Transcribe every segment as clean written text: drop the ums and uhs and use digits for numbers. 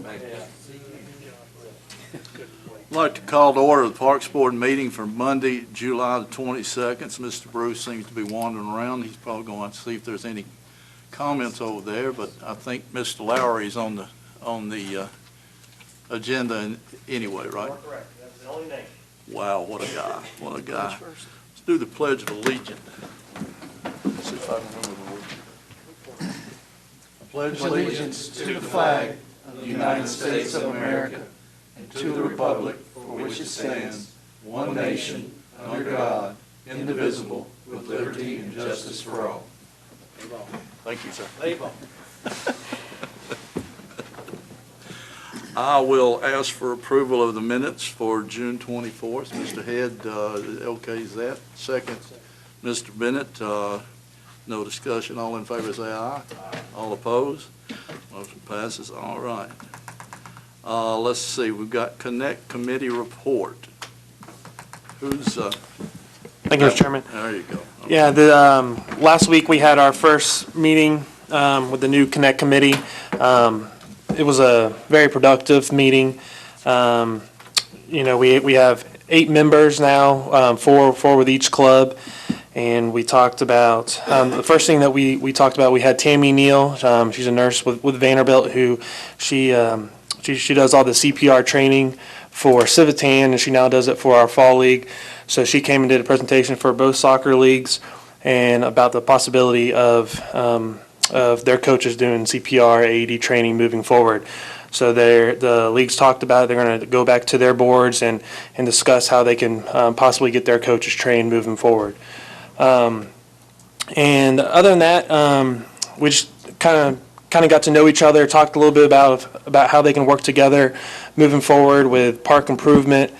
I'd like to call to order the Parks Board meeting for Monday, July the 22nd. So Mr. Bruce seems to be wandering around. He's probably going to see if there's any comments over there, but I think Mr. Lowry's on the agenda anyway, right? Correct. That's the only name. Wow, what a guy! What a guy! Let's do the Pledge of Allegiance. Let's see if I can remember the word. Pledge allegiance to the flag of the United States of America and to the republic for which it stands, one nation, under God, indivisible, with liberty and justice for all. Thank you, sir. Label. I will ask for approval of the minutes for June 24th. Mr. Head, okay, is that? Second, Mr. Bennett, no discussion. All in favor say aye. Aye. All opposed? Motion passes. All right. Let's see. We've got Connect Committee report. Who's? Thank you, Mr. Chairman. There you go. Okay. Yeah, last week we had our first meeting with the new Connect Committee. It was a very productive meeting. We have 8 members now, four with each club. And we talked about, the first thing that we talked about, we had Tammy Neal. She's a nurse with Vanderbilt who she does all the CPR training for Civitan, and she now does it for our fall league. So she came and did a presentation for both soccer leagues and about the possibility of their coaches doing CPR, AED training moving forward. So the leagues talked about it. They're going to go back to their boards and discuss how they can possibly get their coaches trained moving forward. And other than that, we just kind of got to know each other, talked a little bit about how they can work together moving forward with park improvement,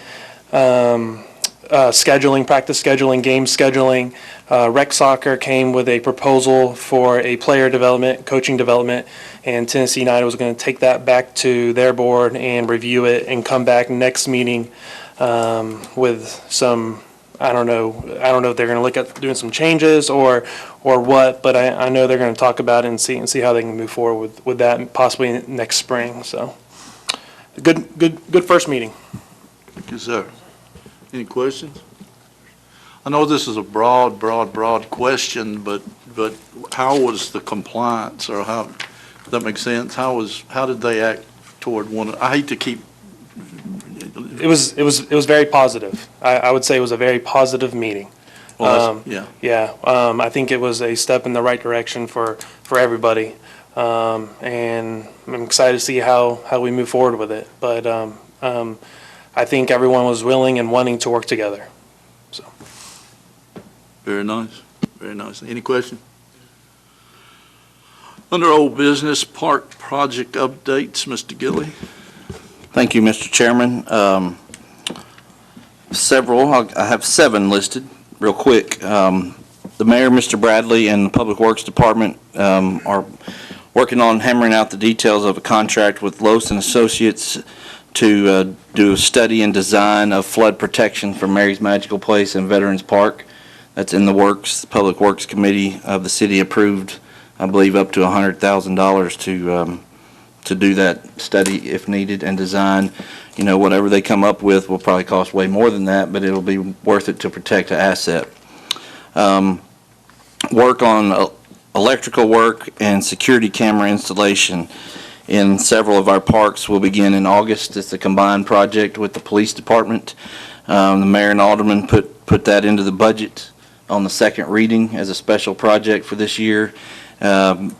scheduling, practice scheduling, game scheduling. Rec Soccer came with a proposal for a player development, coaching development, and Tennessee United was going to take that back to their board and review it and come back next meeting with some. I don't know if they're going to look at doing some changes or what, but I know they're going to talk about it and see how they can move forward with that possibly next spring. So, good first meeting. Thank you, sir. Any questions? I know this is a broad question, but how was the compliance, or how, does that make sense? How did they act toward one? I hate to keep. It was very positive. I would say it was a very positive meeting. Well, yeah. I think it was a step in the right direction for everybody, and I'm excited to see how we move forward with it. But I think everyone was willing and wanting to work together. So. Very nice. Very nice. Any question? Under old business, park project updates, Mr. Gilley. Thank you, Mr. Chairman. I have 7 listed real quick. The mayor, Mr. Bradley, and the Public Works Department are working on hammering out the details of a contract with Loos and Associates to do a study and design of flood protection for Mary's Magical Place and Veterans Park. That's in the works. The Public Works Committee of the city approved, I believe, up to $100,000 to do that study if needed and design. Whatever they come up with will probably cost way more than that, but it'll be worth it to protect the asset. Work on electrical work and security camera installation in several of our parks will begin in August. It's a combined project with the police department. The mayor and alderman put that into the budget on the second reading as a special project for this year. I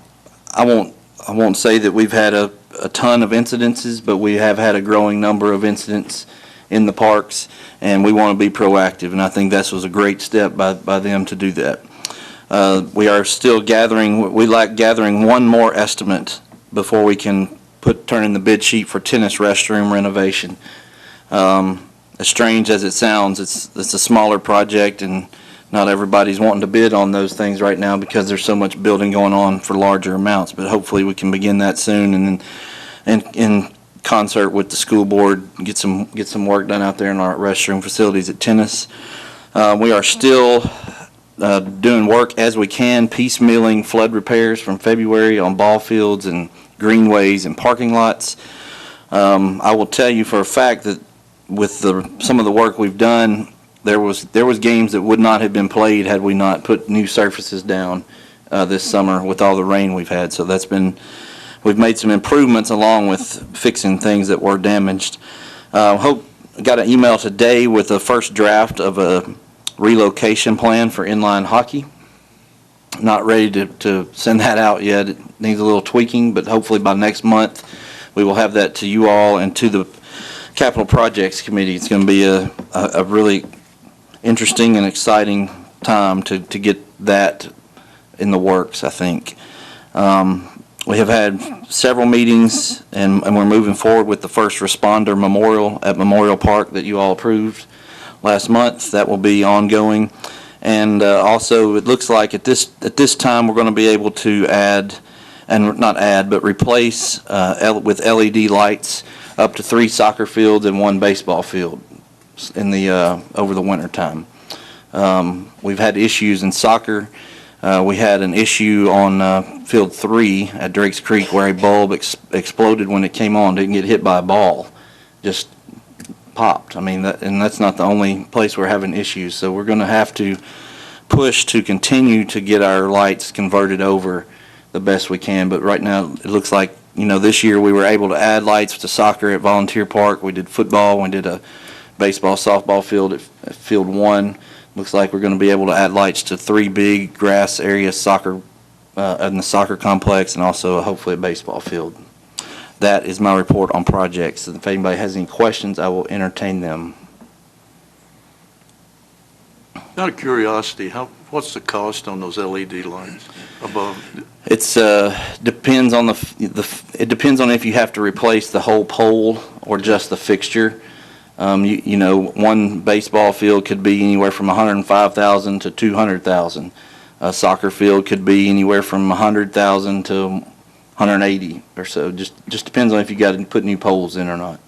won't say that we've had a ton of incidences, but we have had a growing number of incidents in the parks, and we want to be proactive, and I think this was a great step by them to do that. We are still gathering. We like gathering one more estimate before we can turn in the bid sheet for tennis restroom renovation. As strange as it sounds, it's a smaller project, and not everybody's wanting to bid on those things right now because there's so much building going on for larger amounts. But hopefully we can begin that soon, and in concert with the school board, get some work done out there in our restroom facilities at tennis. We are still doing work as we can, piecemealing flood repairs from February on ball fields and greenways and parking lots. I will tell you for a fact that with some of the work we've done, there was games that would not have been played had we not put new surfaces down this summer with all the rain we've had. So we've made some improvements along with fixing things that were damaged. Got an email today with the first draft of a relocation plan for inline hockey. Not ready to send that out yet. It needs a little tweaking, but hopefully by next month we will have that to you all and to the Capital Projects Committee. It's going to be a really interesting and exciting time to get that in the works, I think. We have had several meetings, and we're moving forward with the first responder memorial at Memorial Park that you all approved last month. That will be ongoing. And also, it looks like at this time we're going to be able to replace with LED lights up to 3 soccer fields and 1 baseball field in over the winter time. We've had issues in soccer. We had an issue on field 3 at Drakes Creek where a bulb exploded when it came on. Didn't get hit by a ball, just popped. I mean, and that's not the only place we're having issues. So we're going to have to push to continue to get our lights converted over the best we can. But right now, it looks like, this year we were able to add lights to soccer at Volunteer Park. We did football. We did a baseball, softball field at field 1. Looks like we're going to be able to add lights to 3 big grass area soccer in the soccer complex and also hopefully a baseball field. That is my report on projects. If anybody has any questions, I will entertain them. Out of curiosity, what's the cost on those LED lights above? It's depends on it depends on if you have to replace the whole pole or just the fixture. One baseball field could be anywhere from $105,000 to $200,000. A soccer field could be anywhere from $100,000 to $180,000 or so. Just depends on if you got to put new poles in or not.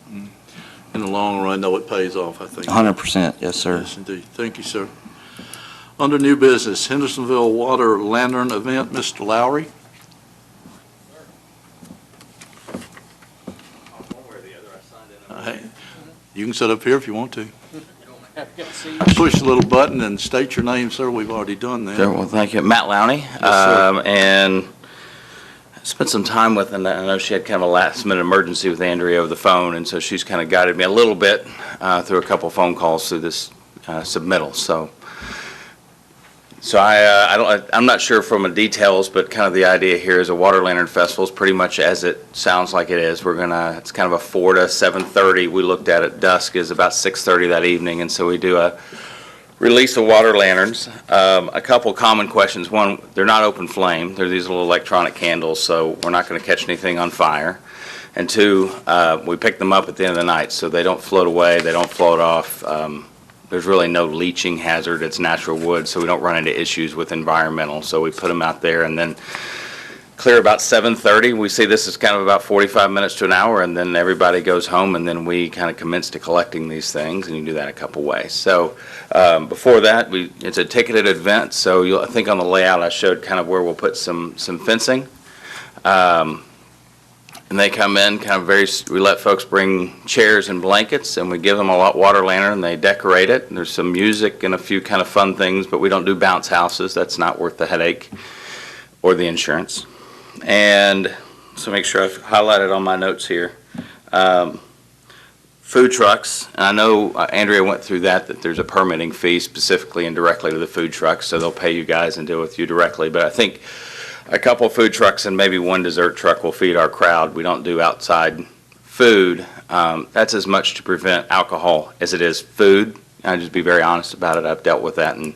In the long run, though, it pays off, I think. 100%, yes, sir. Yes, indeed. Thank you, sir. Under new business, Hendersonville Water Lantern Event, Mr. Lowry. Hey, you can sit up here if you want to. Push the little button and state your name, sir. We've already done that. Sure, well, thank you. Matt Lowney. sir. And spent some time with, and I know she had kind of a last-minute emergency with Andrea over the phone, and so she's kind of guided me a little bit through a couple phone calls through this submittal. So I'm not sure from the details, but kind of the idea here is a Water Lantern Festival is pretty much as it sounds like it is. It's kind of a 4 to 7:30. We looked at it. Dusk is about 6:30 that evening, and so we do a release of water lanterns. A couple common questions. One, they're not open flame. They're these little electronic candles, so we're not going to catch anything on fire. And 2, we pick them up at the end of the night, so they don't float away. They don't float off. There's really no leaching hazard. It's natural wood, so we don't run into issues with environmental. So we put them out there and then clear about 7:30. We see this is kind of about 45 minutes to an hour, and then everybody goes home, and then we kind of commence to collecting these things, and you do that a couple ways. So before that, it's a ticketed event, so I think on the layout I showed kind of where we'll put some fencing. And they come in we let folks bring chairs and blankets, and we give them a water lantern, and they decorate it. And there's some music and a few kind of fun things, but we don't do bounce houses. That's not worth the headache or the insurance. And so make sure I've highlighted on my notes here. Food trucks, and I know Andrea went through that there's a permitting fee specifically and directly to the food trucks, so they'll pay you guys and deal with you directly. But I think a couple food trucks and maybe one dessert truck will feed our crowd. We don't do outside food. That's as much to prevent alcohol as it is food. I'll just be very honest about it. I've dealt with that, and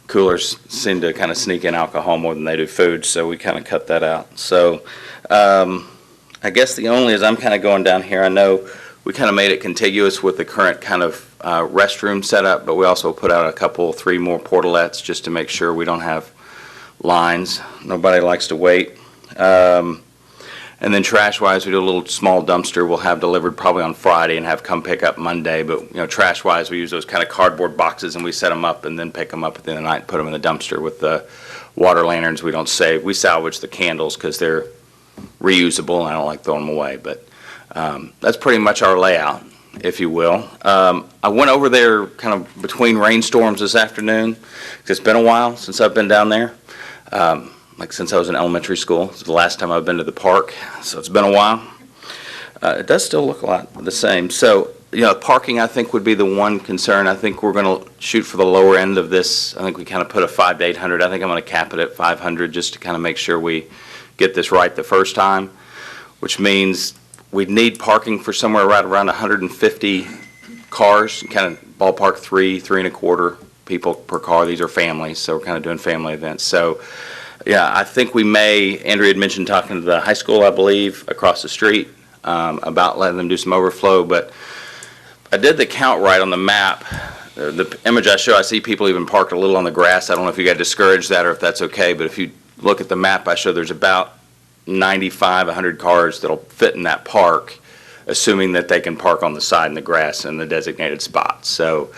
coolers seem to kind of sneak in alcohol more than they do food, so we kind of cut that out. So I guess the only is I'm kind of going down here. I know we kind of made it contiguous with the current kind of restroom setup, but we also put out 3 more portalettes just to make sure we don't have lines. Nobody likes to wait. And then trash-wise, we do a little small dumpster we'll have delivered probably on Friday and have come pick up Monday. But trash-wise, we use those kind of cardboard boxes and we set them up and then pick them up at the end of the night and put them in the dumpster. With the water lanterns, we don't save. We salvage the candles because they're reusable and I don't like throwing them away. But That's pretty much our layout, if you will. I went over there kind of between rainstorms this afternoon, 'cause it's been a while since I've been down there. Like since I was in elementary school. It's the last time I've been to the park, so it's been a while. It does still look a lot the same. So, you know, parking I think would be the one concern. I think we're going to shoot for the lower end of this. I think we kind of put a 500 to 800. I think I'm going to cap it at 500 just to kind of make sure we get this right the first time, which means we'd need parking for somewhere right around 150 cars, kind of ballpark 3.25 people per car. These are families, so we're kind of doing family events. So, yeah, I think we may, Andrea had mentioned talking to the high school, I believe, across the street about letting them do some overflow, but I did the count right on the map. The image I show, I see people even parked a little on the grass. I don't know if you got discouraged that or if that's okay, but if you look at the map, I show there's about 95, 100 cars that'll fit in that park, assuming that they can park on the side in the grass in the designated spots. So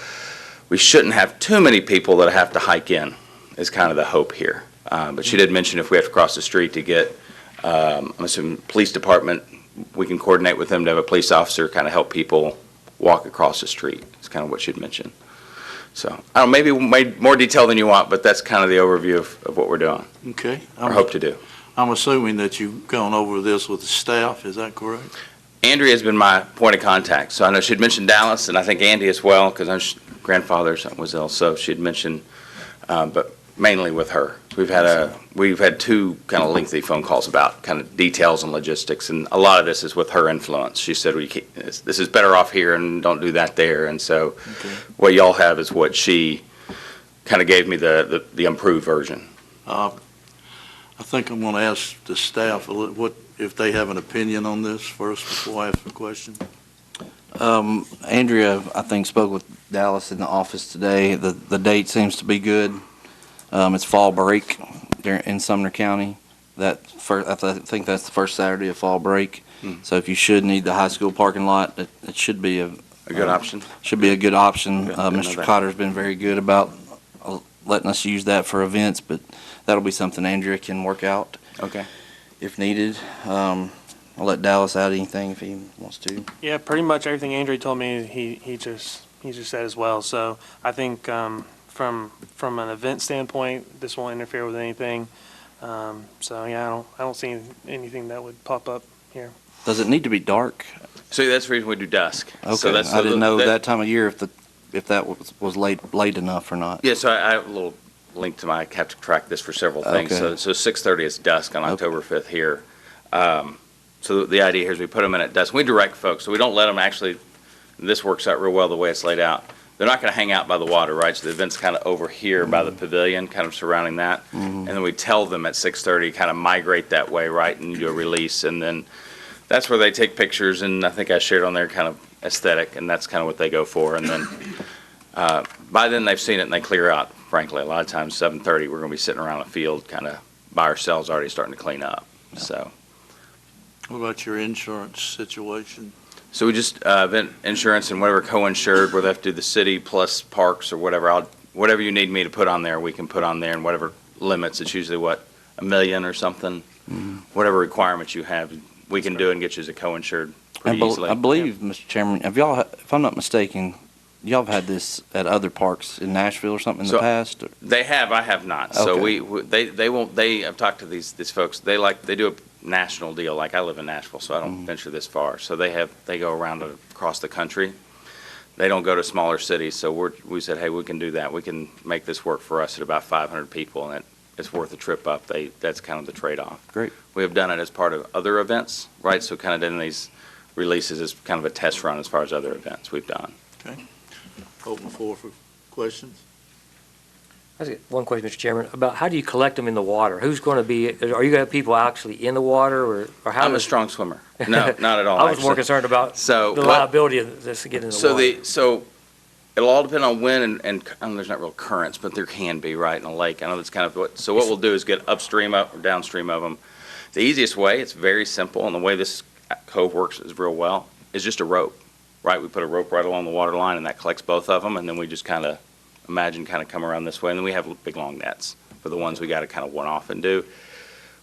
we shouldn't have too many people that have to hike in, is kind of the hope here. But she did mention if we have to cross the street to get, I'm assuming, police department, we can coordinate with them to have a police officer kind of help people walk across the street. It's kind of what she'd mentioned. So, I don't know, maybe more detail than you want, but that's kind of the overview of what we're doing, Okay. or hope to do. I'm assuming that you've gone over this with the staff, is that correct? Andrea has been my point of contact, so I know she'd mentioned Dallas, and I think Andy as well, because her grandfather was ill, so she'd mentioned, but mainly with her. We've had two kind of lengthy phone calls about kind of details and logistics, and a lot of this is with her influence. She said, this is better off here and don't do that there, and so what y'all have is what she kind of gave me the improved version. I think I'm going to ask the staff what if they have an opinion on this first before I ask the question. Andrea, I think, spoke with Dallas in the office today. The date seems to be good. It's fall break in Sumner County. I think that's the first Saturday of fall break. So if you should need the high school parking lot, it should be a good option. Should be a good option. Good to know Mr. that. Cotter's been very good about letting us use that for events, but that'll be something Andrea can work out Okay. if needed. I'll let Dallas add anything if he wants to. Yeah, pretty much everything Andrew told me, he just said as well. So I think from an event standpoint, this won't interfere with anything. So yeah, I don't see anything that would pop up here. Does it need to be dark? So that's the reason we do dusk. Okay, So I didn't know that time of year if that was late enough or not. Yeah, so I have a little link to I have to track this for several things. Okay. So 6:30 is dusk on October 5th here. So the idea here is we put them in at dusk. We direct folks, so we don't let them actually, this works out real well the way it's laid out. They're not going to hang out by the water, right? So the event's kind of over here by the pavilion, kind of surrounding that. And then we tell them at 6:30, kind of migrate that way, right, and do a release. And then that's where they take pictures, and I think I shared on there kind of aesthetic, and that's kind of what they go for. And then by then they've seen it and they clear out, frankly. A lot of times, 7:30, we're going to be sitting around a field kind of by ourselves already starting to clean up. So. What about your insurance situation? So we just, event insurance and whatever co-insured, whether they have to do the city plus parks or whatever, whatever you need me to put on there, we can put on there, and whatever limits, it's usually what, $1 million or something? Whatever requirements you have, we can do and get you as a co-insured pretty easily. I believe, Mr. Chairman, have y'all, if I'm not mistaken, y'all have had this at other parks in Nashville or something in the past? Or? They have, I have not. So Okay. they won't, I've talked to these folks, they do a national deal, like I live in Nashville, so I don't venture this far. So they go around across the country. They don't go to smaller cities, so we said, hey, we can do that. We can make this work for us at about 500 people, and it's worth a trip up. That's kind of the trade-off. Great. We have done it as part of other events, right? So kind of doing these releases as kind of a test run as far as other events we've done. Okay. Open the floor for questions. I just got one question, Mr. Chairman, about how do you collect them in the water? Who's going to be, are you going to have people actually in the water, or how? I'm a strong swimmer. No, not at all. I was more actually. concerned about So the what- liability of this getting in the water. So it'll all depend on when and I know there's not real currents, but there can be, right, in a lake. I know that's kind of what we'll do is get upstream or downstream of them. The easiest way, it's very simple, and the way this cove works is real well, is just a rope, right? We put a rope right along the water line, and that collects both of them, and then we just kind of come around this way, and then we have big long nets for the ones we got to kind of one off and do.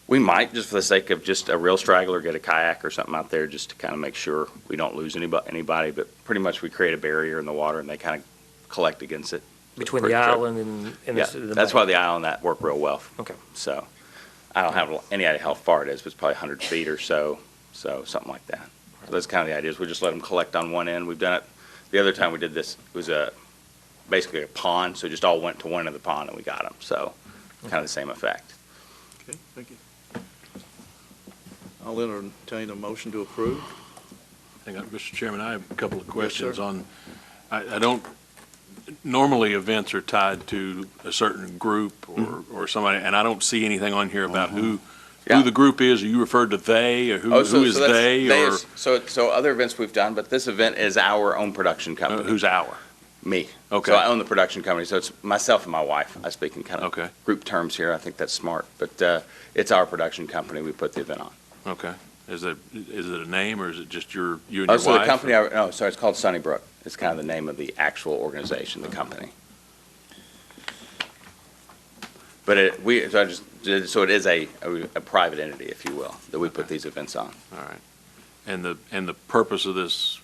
We might, just for the sake of just a real straggler, get a kayak or something out there just to kind of make sure we don't lose anybody. But pretty much we create a barrier in the water and they kind of collect against it. Between Pretty the sure. island and Yeah, the that's bank? why the island that work real well. Okay. So I don't have any idea how far it is, but it's probably 100 feet or so, something like that. So that's kind of the idea, is we just let them collect on one end. We've done it, the other time we did this, it was basically a pond, so it just all went to one end of the pond and we got them. So kind of the same effect. Okay, thank you. I'll entertain a motion to approve. Hang on, Mr. Chairman, I have a couple of sir. questions on, I don't, normally events are tied to a certain group or somebody, and I don't see anything on here about who Yeah. the group is. Are you referred to they, or who Oh, is that's- they, or So other events we've done, but this event is our own production company. who's our? Me. Okay. So I own the production company, so it's myself and my wife. I speak in kind of Okay. group terms here. I think that's smart, but it's our production company. We put the event on. Okay. Is it a name, or is it just you and your Oh, wife? so the company, no, sorry, it's called Sunnybrook. It's kind of the name of the actual organization, the company. But so it is a private entity, if you will, that we put these events on. All right. And the purpose of this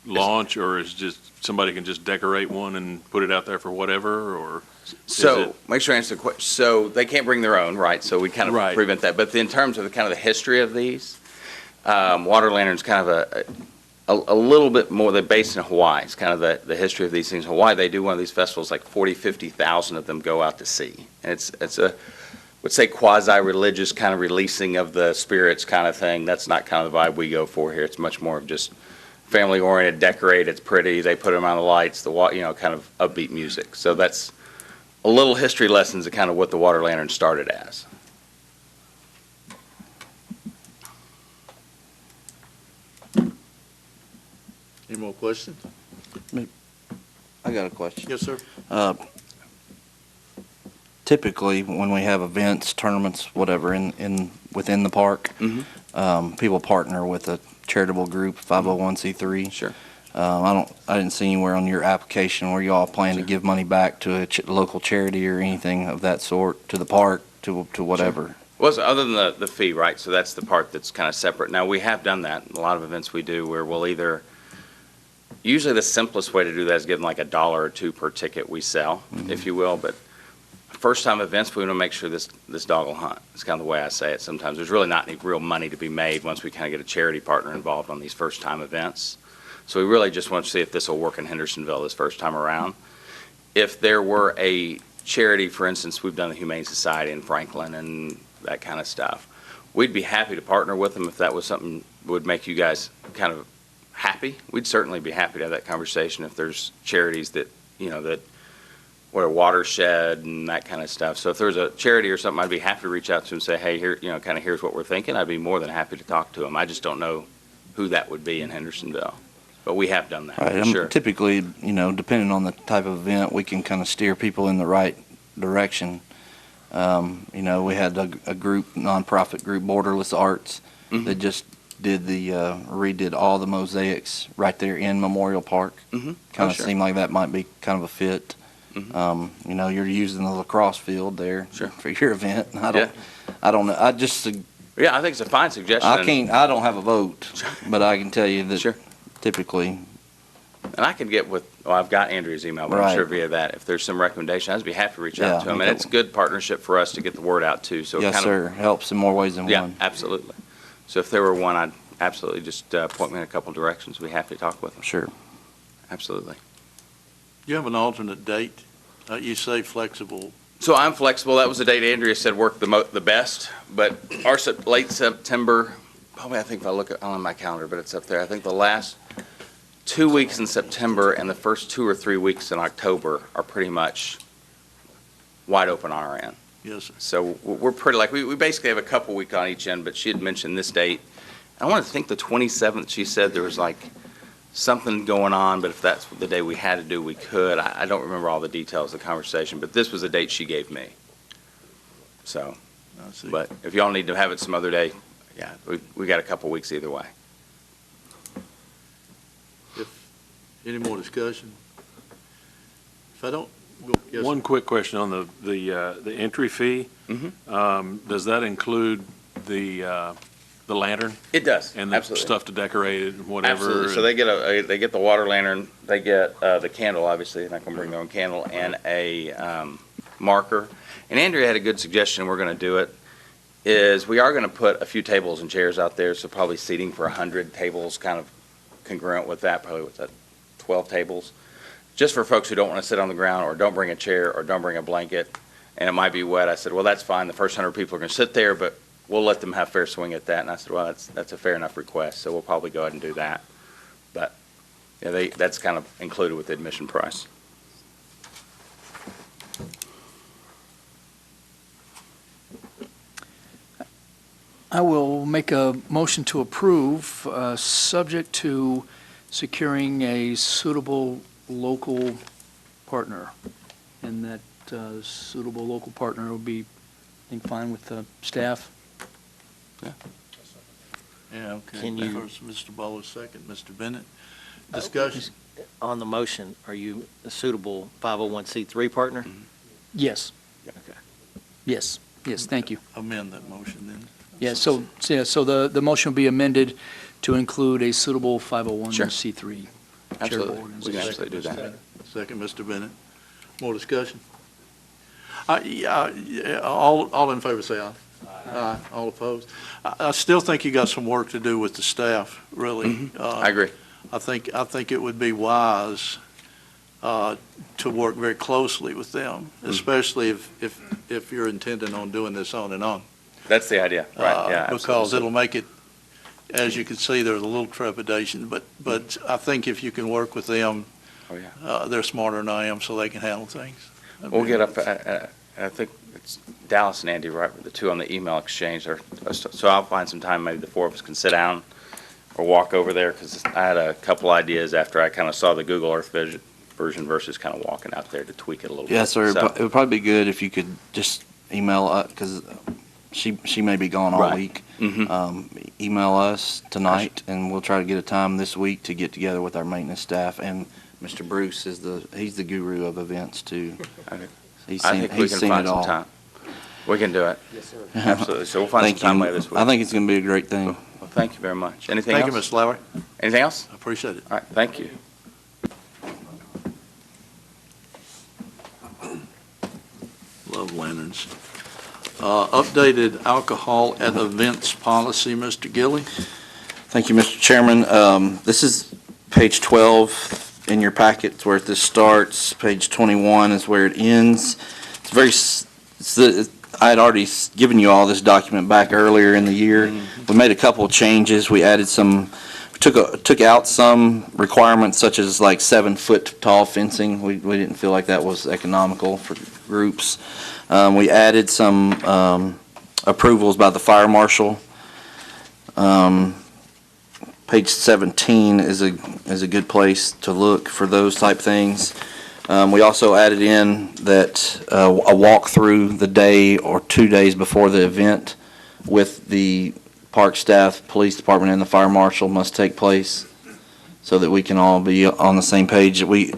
launch, or is just somebody can just decorate one and put it out there for whatever, or? So, make sure I answer the question. So, they can't bring their own, right? So, we kind of Right. prevent that. But in terms of the history of these, Water Lantern's kind of a little bit more, they're based in Hawaii. It's kind of the history of these things. Hawaii, they do one of these festivals, like 40, 50,000 of them go out to sea. And it's a, would say quasi-religious kind of releasing of the spirits kind of thing. That's not kind of the vibe we go for here. It's much more of just family-oriented, decorate, it's pretty, they put them on the lights, kind of upbeat music. So that's a little history lessons of kind of what the Water Lantern started as. Any more questions? I got a question. Yes, sir. Typically, when we have events, tournaments, whatever, within the park, people partner with a charitable group, 501c3. Sure. I didn't see anywhere on your application where you all plan to give money back to a local charity or anything of that sort, to the park, to whatever. Well, so other than the fee, right? So that's the part that's kind of separate. Now, we have done that. A lot of events we do where we'll usually the simplest way to do that is give them like $1 or $2 per ticket we sell, if you will. But first time events, we want to make sure this dog will hunt. It's kind of the way I say it sometimes. There's really not any real money to be made once we kind of get a charity partner involved on these first time events. So we really just want to see if this will work in Hendersonville this first time around. If there were a charity, for instance, we've done the Humane Society in Franklin and that kind of stuff, we'd be happy to partner with them if that was something that would make you guys kind of happy. We'd certainly be happy to have that conversation if there's charities that what a watershed and that kind of stuff. So if there's a charity or something, I'd be happy to reach out to them and say, hey, here, kind of here's what we're thinking. I'd be more than happy to talk to them. I just don't know who that would be in Hendersonville. But we have done that, Right. for sure. Typically, depending on the type of event, we can kind of steer people in the right direction. We had a group, nonprofit group, Borderless Arts, that just redid all the mosaics right there in Memorial Park. Kind of sure. seemed like that might be kind of a fit. You're using the lacrosse field there Sure. for your event. I don't know. Yeah, I think it's a fine suggestion. I don't have a vote, but I can tell you that Sure. typically. And I can get I've got Andrea's email, but I'm Right. sure via that, if there's some recommendation, I'd be happy to reach Yeah, out to him. I And think it's a good partnership for us to get the word out too. So it Yes, kind sir. Helps in more ways than Yeah, one. absolutely. So if there were one, I'd absolutely just point me in a couple directions. We'd be happy to talk with them. Sure. Absolutely. You have an alternate date? You say flexible. So I'm flexible. That was the date Andrea said worked the best, but our late September, probably I think if I look on my calendar, but it's up there. I think the last 2 weeks in September and the first 2 or 3 weeks in October are pretty much wide open on our end. Yes, sir. So we're pretty we basically have a couple weeks on each end, but she had mentioned this date. I want to think the 27th, she said there was like something going on, but if that's the day we had to do, we could. I don't remember all the details of the conversation, but this was the date she gave me. So, I see. but if y'all need to have it some other day, yeah, we got a couple weeks either way. Any more discussion? If I don't, yes, One quick question on the entry fee. Does that include the lantern It does, and the absolutely. stuff to decorate it and whatever? Absolutely. So they get the water lantern, they get the candle, obviously, and I can bring their own candle, and a marker. And Andrea had a good suggestion, we're going to do it, is we are going to put a few tables and chairs out there, so probably seating for 100 tables, kind of congruent with that, probably what's that, 12 tables, just for folks who don't want to sit on the ground, or don't bring a chair, or don't bring a blanket, and it might be wet. I said, well, that's fine, the first 100 people are going to sit there, but we'll let them have fair swing at that. And I said, well, that's a fair enough request, so we'll probably go ahead and do that. But, yeah, that's kind of included with the admission price. I will make a motion to approve, subject to securing a suitable local partner. And that suitable local partner will be, I think, fine with the staff. Yeah, okay. Can you- First, Mr. Bowles, second, Mr. Bennett. Discussion? On the motion, are you a suitable 501c3 partner? Yes. Okay. Yes, thank you. Amend that motion then. Yeah, so the motion will be amended to include a suitable 501c3. Absolutely. charitable We can organization. absolutely do that. Second, Mr. Bennett. More discussion? Yeah, all in favor say aye. Aye. All opposed? I still think you got some work to do with the staff, really. I agree. I think it would be wise to work very closely with them, especially if you're intending on doing this on and on. That's the idea, right, yeah. Because absolutely. it'll make it, as you can see, there's a little trepidation, but I think if you can work with them, Oh, yeah. they're smarter than I am, so they can handle things. We'll get up, I think it's Dallas and Andy, right, the two on the email exchange. So I'll find some time, maybe the four of us can sit down or walk over there, because I had a couple ideas after I kind of saw the Google Earth version versus kind of walking out there to tweak it a little bit. Yes, sir. So- It would probably be good if you could just email, because she may be gone all Right. week. Mhm. Email us tonight, and we'll try to get a time this week to get together with our maintenance staff. And Mr. Bruce he's the guru of events too. Okay. He's I seen, think we he's can seen find it some all. time. We can do it. Yes, sir. Absolutely. So we'll find some Thank time you. later this week. I think it's going to be a great thing. Well, thank you very much. Anything Thank you, else? Mr. Lowry. Anything else? I appreciate it. All right, thank you. Love lanterns. Updated alcohol at events policy, Mr. Gilly. Thank you, Mr. Chairman. This is page 12 in your packet. It's where this starts. Page 21 is where it ends. I had already given you all this document back earlier in the year. We made a couple of changes. We added took out some requirements such as like 7-foot tall fencing. We didn't feel like that was economical for groups. We added some approvals by the fire marshal. Page 17 is a good place to look for those type things. We also added in that a walkthrough the day or 2 days before the event with the park staff, police department, and the fire marshal must take place so that we can all be on the same page. We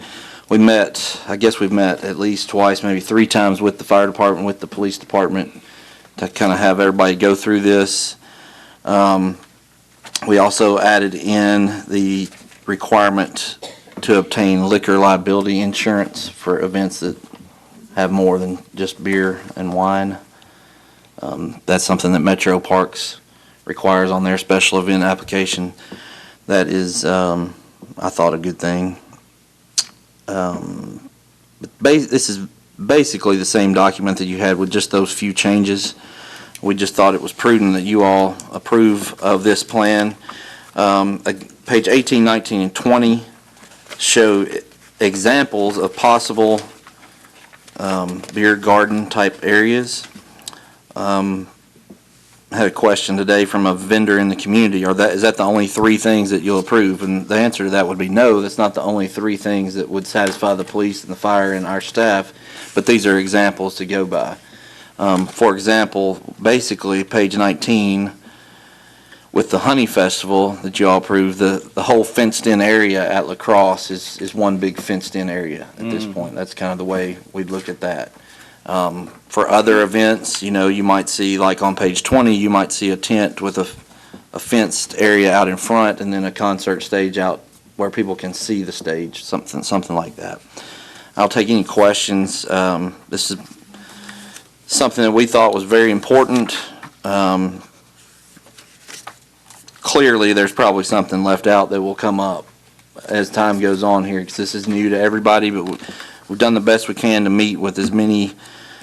met, I guess we've met at least twice, maybe 3 times with the fire department, with the police department, to kind of have everybody go through this. We also added in the requirement to obtain liquor liability insurance for events that have more than just beer and wine. That's something that Metro Parks requires on their special event application. That is, I thought, a good thing. This is basically the same document that you had with just those few changes. We just thought it was prudent that you all approve of this plan. Page 18, 19, and 20 show examples of possible beer garden type areas. I had a question today from a vendor in the community. Is that the only 3 things that you'll approve? And the answer to that would be no, that's not the only 3 things that would satisfy the police and the fire and our staff, but these are examples to go by. For example, basically, page 19, with the Honey Festival that you all approved, the whole fenced-in area at La Crosse is one big fenced-in area at this point. That's kind of the way we'd look at that. For other events, you might see, like on page 20, you might see a tent with a fenced area out in front and then a concert stage out where people can see the stage, something like that. I'll take any questions. This is something that we thought was very important. Clearly, there's probably something left out that will come up as time goes on here, because this is new to everybody, but we've done the best we can to meet with as many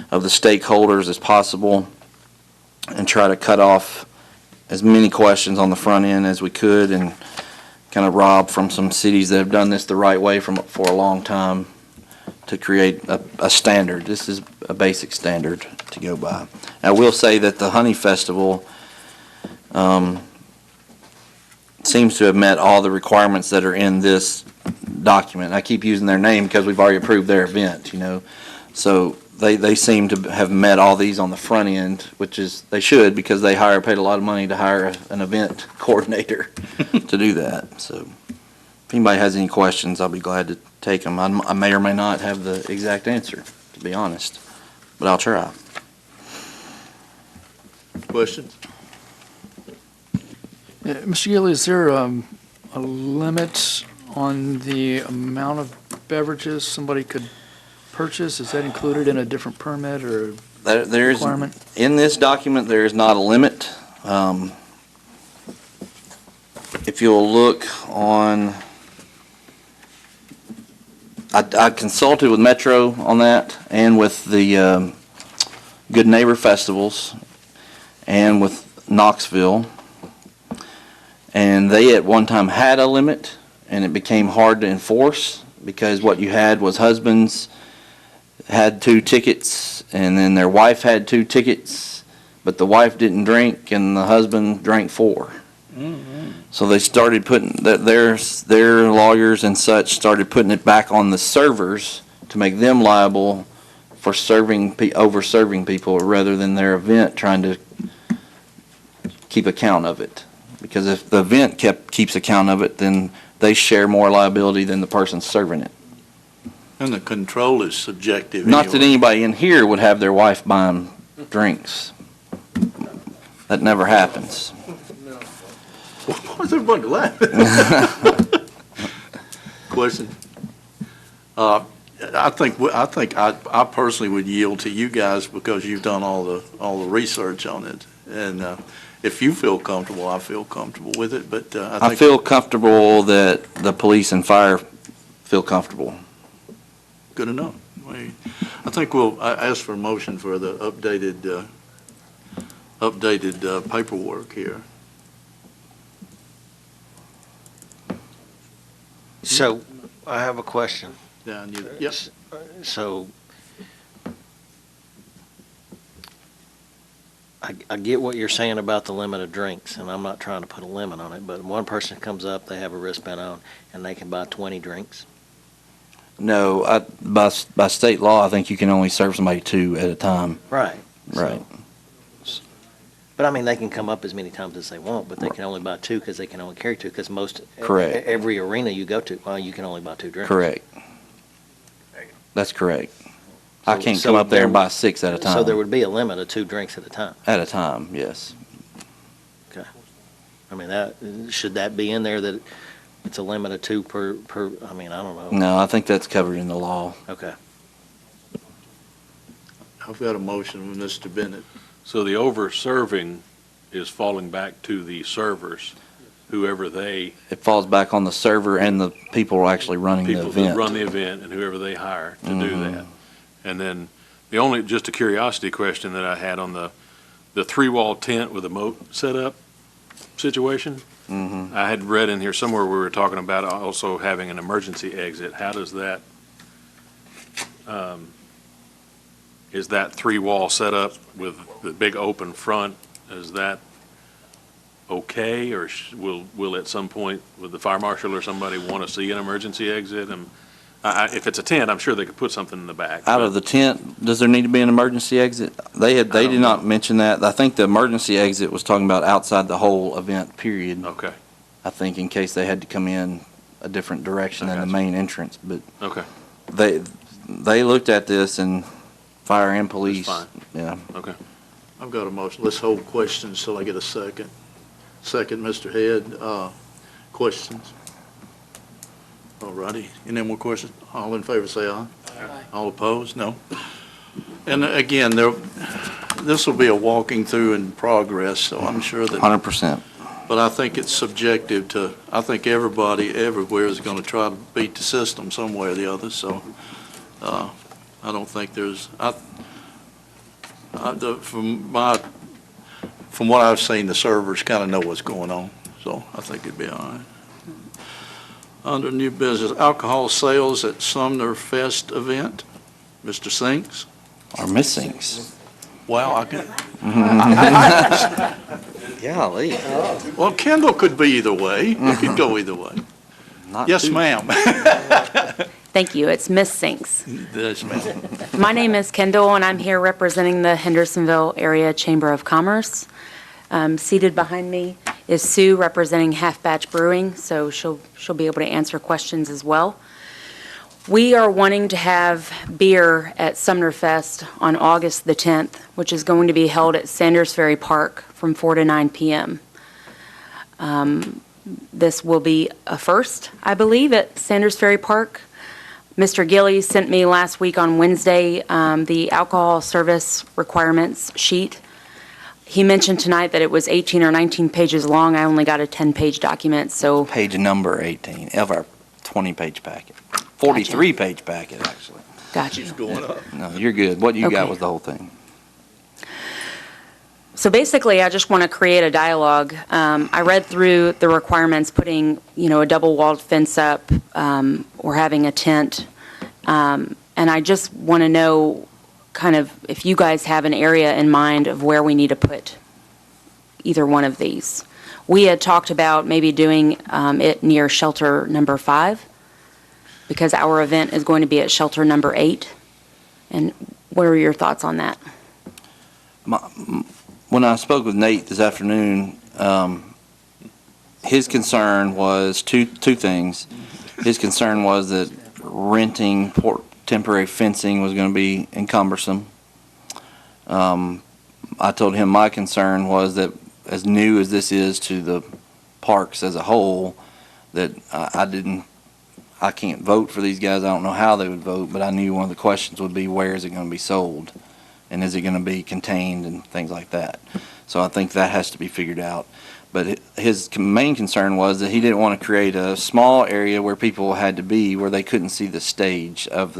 of the stakeholders as possible and try to cut off as many questions on the front end as we could, and kind of rob from some cities that have done this the right way for a long time to create a standard. This is a basic standard to go by. I will say that the Honey Festival seems to have met all the requirements that are in this document. I keep using their name because we've already approved their event, So they seem to have met all these on the front end, which is, they should, because they paid a lot of money to hire an event coordinator to do that. So if anybody has any questions, I'll be glad to take them. I may or may not have the exact answer, to be honest, but I'll try. Questions? Mr. Gilly, is there a limit on the amount of beverages somebody could purchase? Is that included in a different permit or There's requirement? in this document, there is not a limit. If you'll look on, I consulted with Metro on that, and with the Good Neighbor Festivals, and with Knoxville. And they at one time had a limit, and it became hard to enforce, because what you had was husbands had 2 tickets, and then their wife had 2 tickets, but the wife didn't drink, and the husband drank 4. So they started putting, their lawyers and such started putting it back on the servers to make them liable for over-serving people, rather than their event trying to keep account of it. Because if the event keeps account of it, then they share more liability than the person serving it. And the control is subjective. Not that anyway. anybody in here would have their wife buy them drinks. That never happens. Why's everybody laughing? Question? I personally would yield to you guys, because you've done all the research on it. And if you feel comfortable, I feel comfortable with it, but I think. feel comfortable that the police and fire feel comfortable. Good enough. I think we'll ask for a motion for the updated paperwork here. So I have a question. Down you, yep. So I get what you're saying about the limit of drinks, and I'm not trying to put a limit on it, but one person comes up, they have a wristband on, and they can buy 20 drinks. No, by state law, I think you can only serve somebody 2 at a time. Right. Right. But I mean, they can come up as many times as they want, but they can only buy 2 because they can only carry 2, because Correct. Every arena you go to, well, you can only buy 2 drinks. Correct. That's correct. I So- can't so come up there and there- buy 6 at a time. So there would be a limit of 2 drinks at a time. At a time, yes. I mean, should that be in there, that it's a limit of 2 per, I mean, I don't know. No, I think that's covered in the law. Okay. I've got a motion from Mr. Bennett. So the over-serving is falling back to the servers, whoever they, It falls back on the server and the people actually running the people event. that run the event and whoever they hire to do Mhm. that. And then just a curiosity question that I had on the 3-wall tent with a moat setup situation. Mhm. I had read in here somewhere we were talking about also having an emergency exit. How does that, is that 3-wall setup with the big open front, is that okay? Or will at some point, will the fire marshal or somebody want to see an emergency exit? And if it's a tent, I'm sure they could put something in the back. Out of the tent, does there need to be an emergency exit? They did not mention that. I think the emergency exit was talking about outside the whole event, period. Okay, I think in case they had to come in a different direction I than the gotcha. main entrance. But okay. they looked at this, and fire and police. fine. Yeah. Okay. I've got a motion. Let's hold questions till I get a second. Second, Mr. Head, questions? All righty. Any more questions? All in favor, say aye. Aye. All opposed? No. And again, this will be a walking through in progress, so I'm sure that, 100%. but I think it's subjective to, I think everybody everywhere is going to try to beat the system some way or the other, so I don't think there's, from what I've seen, the servers kind of know what's going on, so I think it'd be all right. Under new business, alcohol sales at Sumner Fest event, Mr. Sinks. Or missings. Wow, I could, Golly. well, Kendall could be either way. It could go either way. Not Yes, too- ma'am. Thank you. It's Miss Sinks. Yes, ma'am. My name is Kendall, and I'm here representing the Hendersonville Area Chamber of Commerce. Seated behind me is Sue, representing Half Batch Brewing, so she'll be able to answer questions as well. We are wanting to have beer at Sumner Fest on August the 10th, which is going to be held at Sanders Ferry Park from 4 to 9 p.m. This will be a first, I believe, at Sanders Ferry Park. Mr. Gillies sent me last week on Wednesday the alcohol service requirements sheet. He mentioned tonight that it was 18 or 19 pages long. I only got a 10-page document, so Page number 18 of our 20-page packet. 43-page packet, actually. got you. She's going up. No, you're good. What you got Okay. was the whole thing. So basically, I just want to create a dialogue. I read through the requirements, putting, a double-walled fence up or having a tent. And I just want to know kind of if you guys have an area in mind of where we need to put either one of these. We had talked about maybe doing it near shelter number 5, because our event is going to be at shelter number 8. And what are your thoughts on that? When I spoke with Nate this afternoon, his concern was two things. His concern was that renting temporary fencing was going to be encumbersome. I told him my concern was that as new as this is to the parks as a whole, that I can't vote for these guys. I don't know how they would vote, but I knew one of the questions would be, where is it going to be sold? And is it going to be contained and things like that? So I think that has to be figured out. But his main concern was that he didn't want to create a small area where people had to be, where they couldn't see the stage of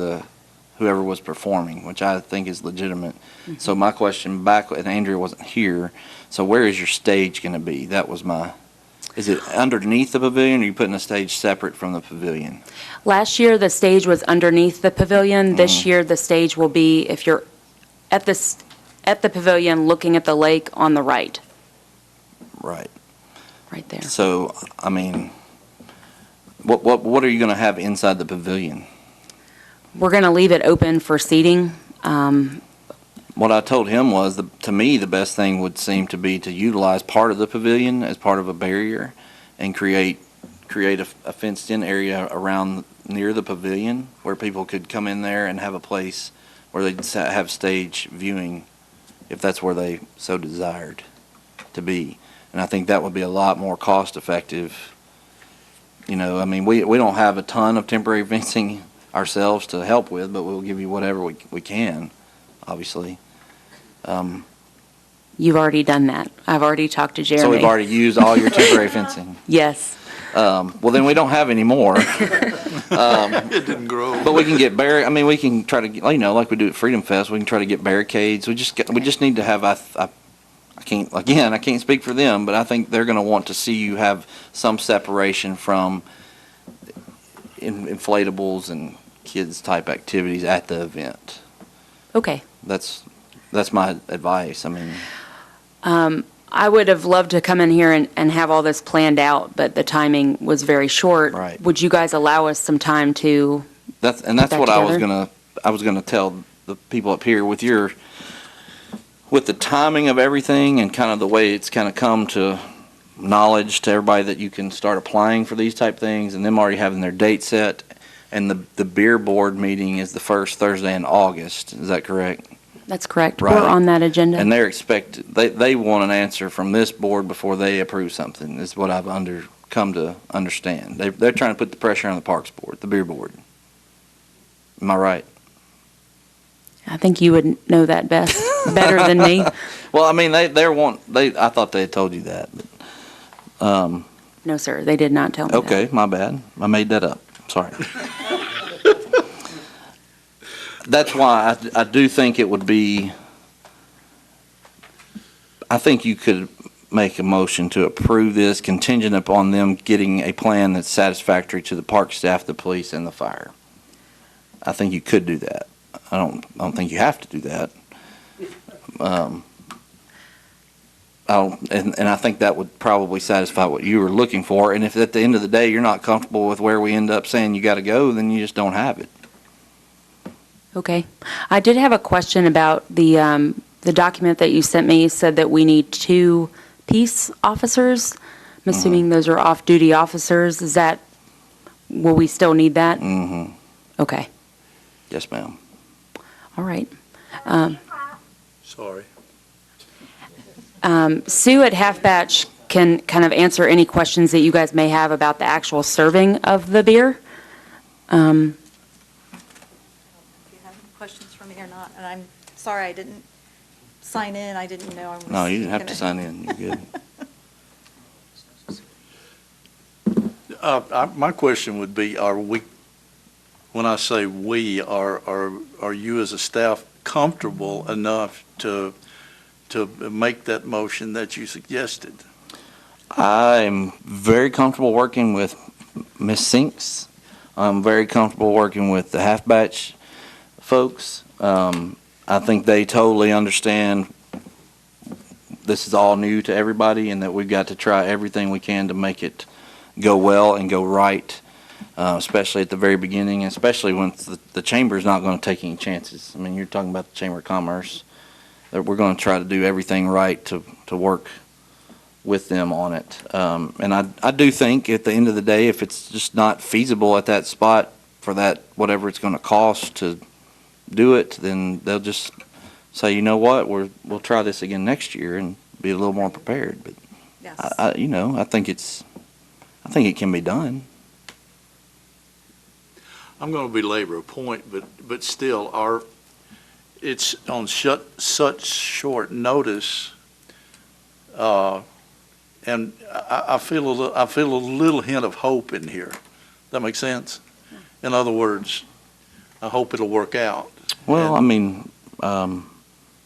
whoever was performing, which I think is legitimate. Mm-hmm. So my question back, and Andrea wasn't here, so where is your stage going to be? That was is it underneath the pavilion, or are you putting a stage separate from the pavilion? Last year, the stage was underneath the pavilion. This year, the stage will be, if you're at the pavilion looking at the lake on the right, Right. right there. So, I mean, what are you going to have inside the pavilion? We're going to leave it open for seating. What I told him was, to me, the best thing would seem to be to utilize part of the pavilion as part of a barrier and create a fenced-in area around near the pavilion where people could come in there and have a place where they'd have stage viewing if that's where they so desired to be. And I think that would be a lot more cost-effective. I mean, we don't have a ton of temporary fencing ourselves to help with, but we'll give you whatever we can, obviously. You've already done that. I've already talked to Jeremy. So we've already used all your temporary fencing. Yes. Well, then we don't have any more. It didn't grow. But we can get we can try to get, like we do at Freedom Fest, we can try to get barricades. We just need to have, I can't speak for them, but I think they're going to want to see you have some separation from inflatables and kids type activities at the event. Okay. That's my advice. I mean, I would have loved to come in here and have all this planned out, but the timing was very short. Right. Would you guys allow us some time to? that's that what I was together? gonna tell the people up here with the timing of everything and kind of the way it's kind of come to knowledge to everybody that you can start applying for these type things and them already having their date set And the beer board meeting is the first Thursday in August. Is that correct? That's correct. Right. We're on that agenda. And they're they want an answer from this board before they approve something, is what I've come to understand. They're trying to put the pressure on the Parks Board, the beer board. Am I right? I think you would know that better than me. Well, I mean, I thought they had told you that. But, No, sir, they did not tell me that. okay, my bad. I made that up. Sorry. That's why I do think it would be, I think you could make a motion to approve this contingent upon them getting a plan that's satisfactory to the park staff, the police, and the fire. I think you could do that. I don't think you have to do that. And I think that would probably satisfy what you were looking for. And if at the end of the day you're not comfortable with where we end up saying you got to go, then you just don't have it. Okay. I did have a question about the document that you sent me. Said that we need 2 peace officers. I'm assuming those are off-duty officers. Will we still need that? Mm-hmm. Okay. Yes, ma'am. All right. Sorry. Sue at Half Batch can kind of answer any questions that you guys may have about the actual serving of the beer. If you have any questions for me or not, and I'm sorry I didn't sign in, I didn't know I was. No, you didn't have to gonna- sign in. You're good. My question would be, when I say we, are you as a staff comfortable enough to make that motion that you suggested? I'm very comfortable working with Ms. Sinks. I'm very comfortable working with the Half Batch folks. I think they totally understand this is all new to everybody and that we've got to try everything we can to make it go well and go right, especially at the very beginning, and especially when the chamber's not going to take any chances. I mean, you're talking about the Chamber of Commerce. That we're going to try to do everything right to work with them on it. And I do think at the end of the day, if it's just not feasible at that spot for that, whatever it's going to cost to do it, then they'll just say, you know what, we'll try this again next year and be a little more prepared. But Yes. I think it can be done. I'm going to belabor a point, but still, it's on such short notice, and I feel a little hint of hope in here. That makes sense? In other words, I hope it'll work out. Well, I mean,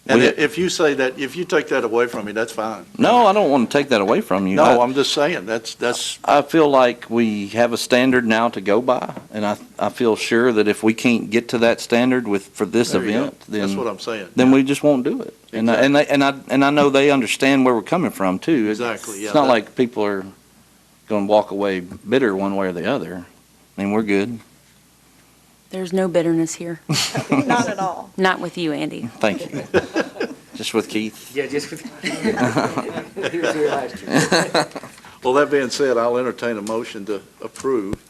And if you say that, if you take that away from me, that's fine. no, I don't want to take that away from you. No, I'm just saying, that's, I feel like we have a standard now to go by, and I feel sure that if we can't get to that standard for this there you go. event, That's what then I'm saying. we just won't do it. And I know they understand where we're coming from too. Exactly, yeah. It's not like people are going to walk away bitter one way or the other. I mean, we're good. There's no bitterness here. Not at all. Not with you, Andy. Thank you. Just with Keith. Yeah, just with, he was here last year. Well, that being said, I'll entertain a motion to approve.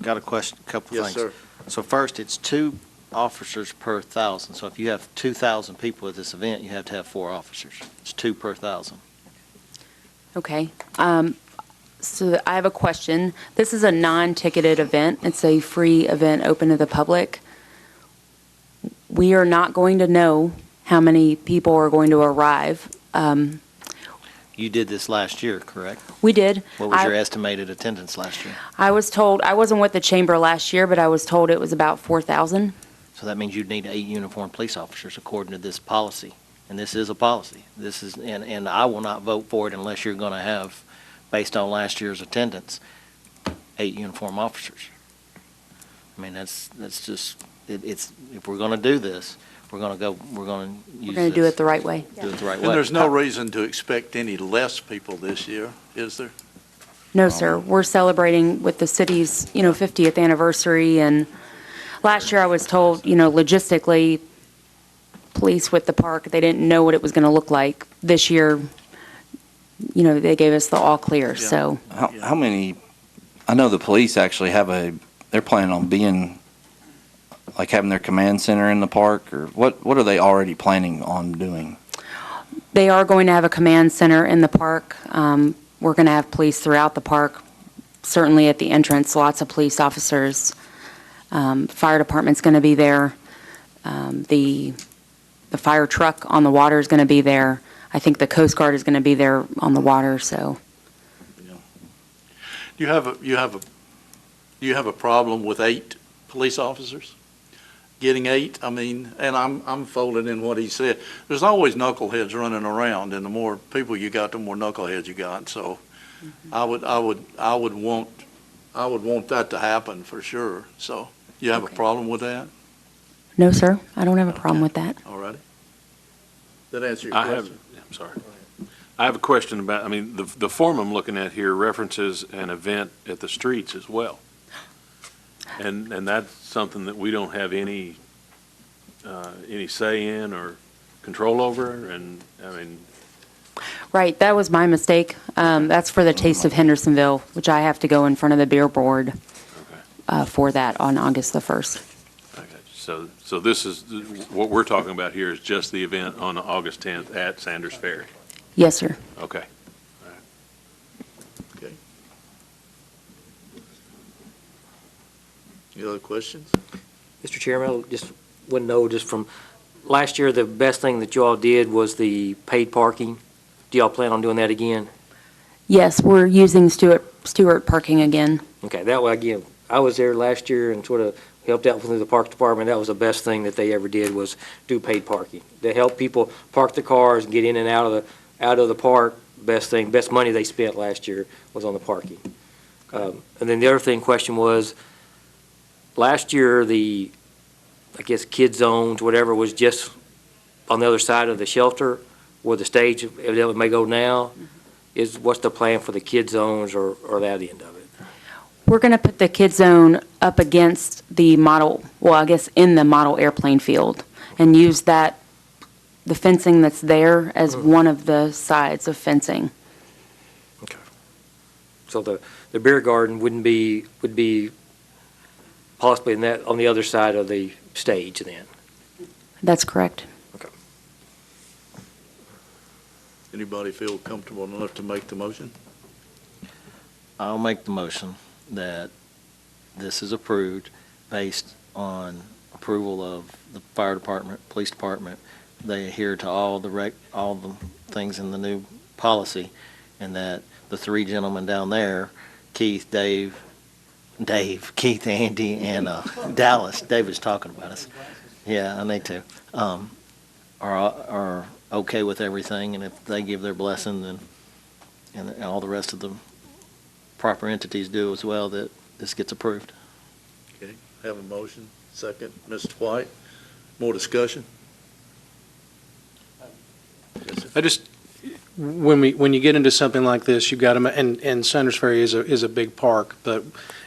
Got a question, a couple Yes, things. sir. So first, it's 2 officers per 1,000. So if you have 2,000 people at this event, you have to have 4 officers. It's 2 per 1,000. Okay. So I have a question. This is a non-ticketed event. It's a free event open to the public. We are not going to know how many people are going to arrive. You did this last year, correct? We did. What was your estimated attendance last year? I was told, I wasn't with the chamber last year, but I was told it was about 4,000. So that means you'd need 8 uniformed police officers according to this policy. And this is a policy. This is, and I will not vote for it unless you're going to have, based on last year's attendance, 8 uniformed officers. I mean, that's just, it's, if we're going to do this, we're going to use this. We're going to do it the right way. Do it the right way. And there's no reason to expect any less people this year, is there? No, sir. We're celebrating with the city's, 50th anniversary, and last year I was told, logistically, police with the park, they didn't know what it was going to look like. This year, they gave us the all clear, so. How many, I know the police actually have a they're planning on being, like having their command center in the park, or what are they already planning on doing? They are going to have a command center in the park. We're going to have police throughout the park, certainly at the entrance, lots of police officers. Fire department's going to be there. The fire truck on the water is going to be there. I think the Coast Guard is going to be there on the water, so. Do you have a problem with 8 police officers? Getting 8? I mean, and I'm folding in what he said. There's always knuckleheads running around, and the more people you got, the more knuckleheads you got. So I would want that to happen for sure. So you have a problem with that? No, sir, I don't have a problem with that. All righty. That answer your I have, question? I'm sorry. I have a question about, I mean, the form I'm looking at here references an event at the streets as well. And that's something that we don't have any say in or control over, and, I mean, Right, that was my mistake. That's for the Taste of Hendersonville, which I have to go in front of the beer board for that on August the 1st. okay, so this is, what we're talking about here is just the event on August 10th at Sanders Ferry. Yes, sir. Okay. Okay. Any other questions? Mr. Chairman, I just want to know, just from last year, the best thing that you all did was the paid parking. Do y'all plan on doing that again? Yes, we're using Stewart parking again. Okay, that way, again, I was there last year and sort of helped out through the park department. That was the best thing that they ever did, was do paid parking. To help people park their cars and get in and out of the park. Best money they spent last year was on the parking. And then the other question was, last year, I guess, kid zones, whatever, was just on the other side of the shelter where the stage evidently may go now. What's the plan for the kid zones or that end of it? We're going to put the kid zone up against the model, well, I guess in the model airplane field, and use the fencing that's there as one of the sides of fencing. Okay. So the beer garden would be possibly on the other side of the stage then? That's correct. Anybody feel comfortable enough to make the motion? I'll make the motion that this is approved based on approval of the fire department, police department. They adhere to all the things in the new policy, and that the 3 gentlemen down there, Keith, Andy, and Dallas, David's talking about us. Yeah, I need to. Are okay with everything, and if they give their blessing, then and all the rest of the proper entities do as well, that this gets approved. Okay, have a motion. Second, Mr. White. More discussion? I just, when you get into something like this, you've got to, and Sanders Ferry is a big park, but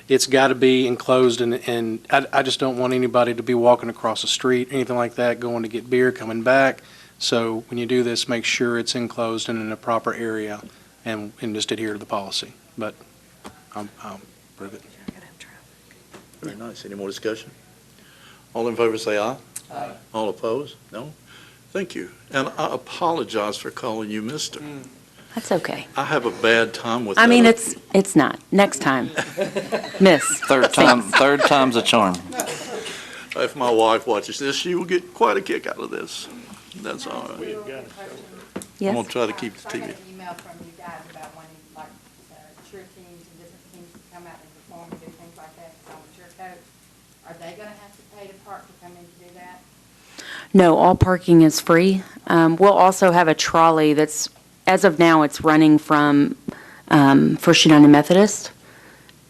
it's got to be enclosed, and I just don't want anybody to be walking across the street, anything like that, going to get beer, coming back. So when you do this, make sure it's enclosed and in a proper area, and just adhere to the policy. But I'll prove it. Very nice. Any more discussion? All in favor say aye. Aye. All opposed? No? Thank you. And I apologize for calling you mister. That's okay. I have a bad time with that. I mean, it's not. Next time. Miss. Third time's a charm. If my wife watches this, she will get quite a kick out of this. That's all right. Yes. I'm going to try to keep the TV. I got an email from you guys about wanting, like, cheer teams and different teams to come out and perform and do things like that, because I'm a cheer coach. Are they going to have to pay to park to come in to do that? No, all parking is free. We'll also have a trolley that's, as of now, it's running from First United Methodist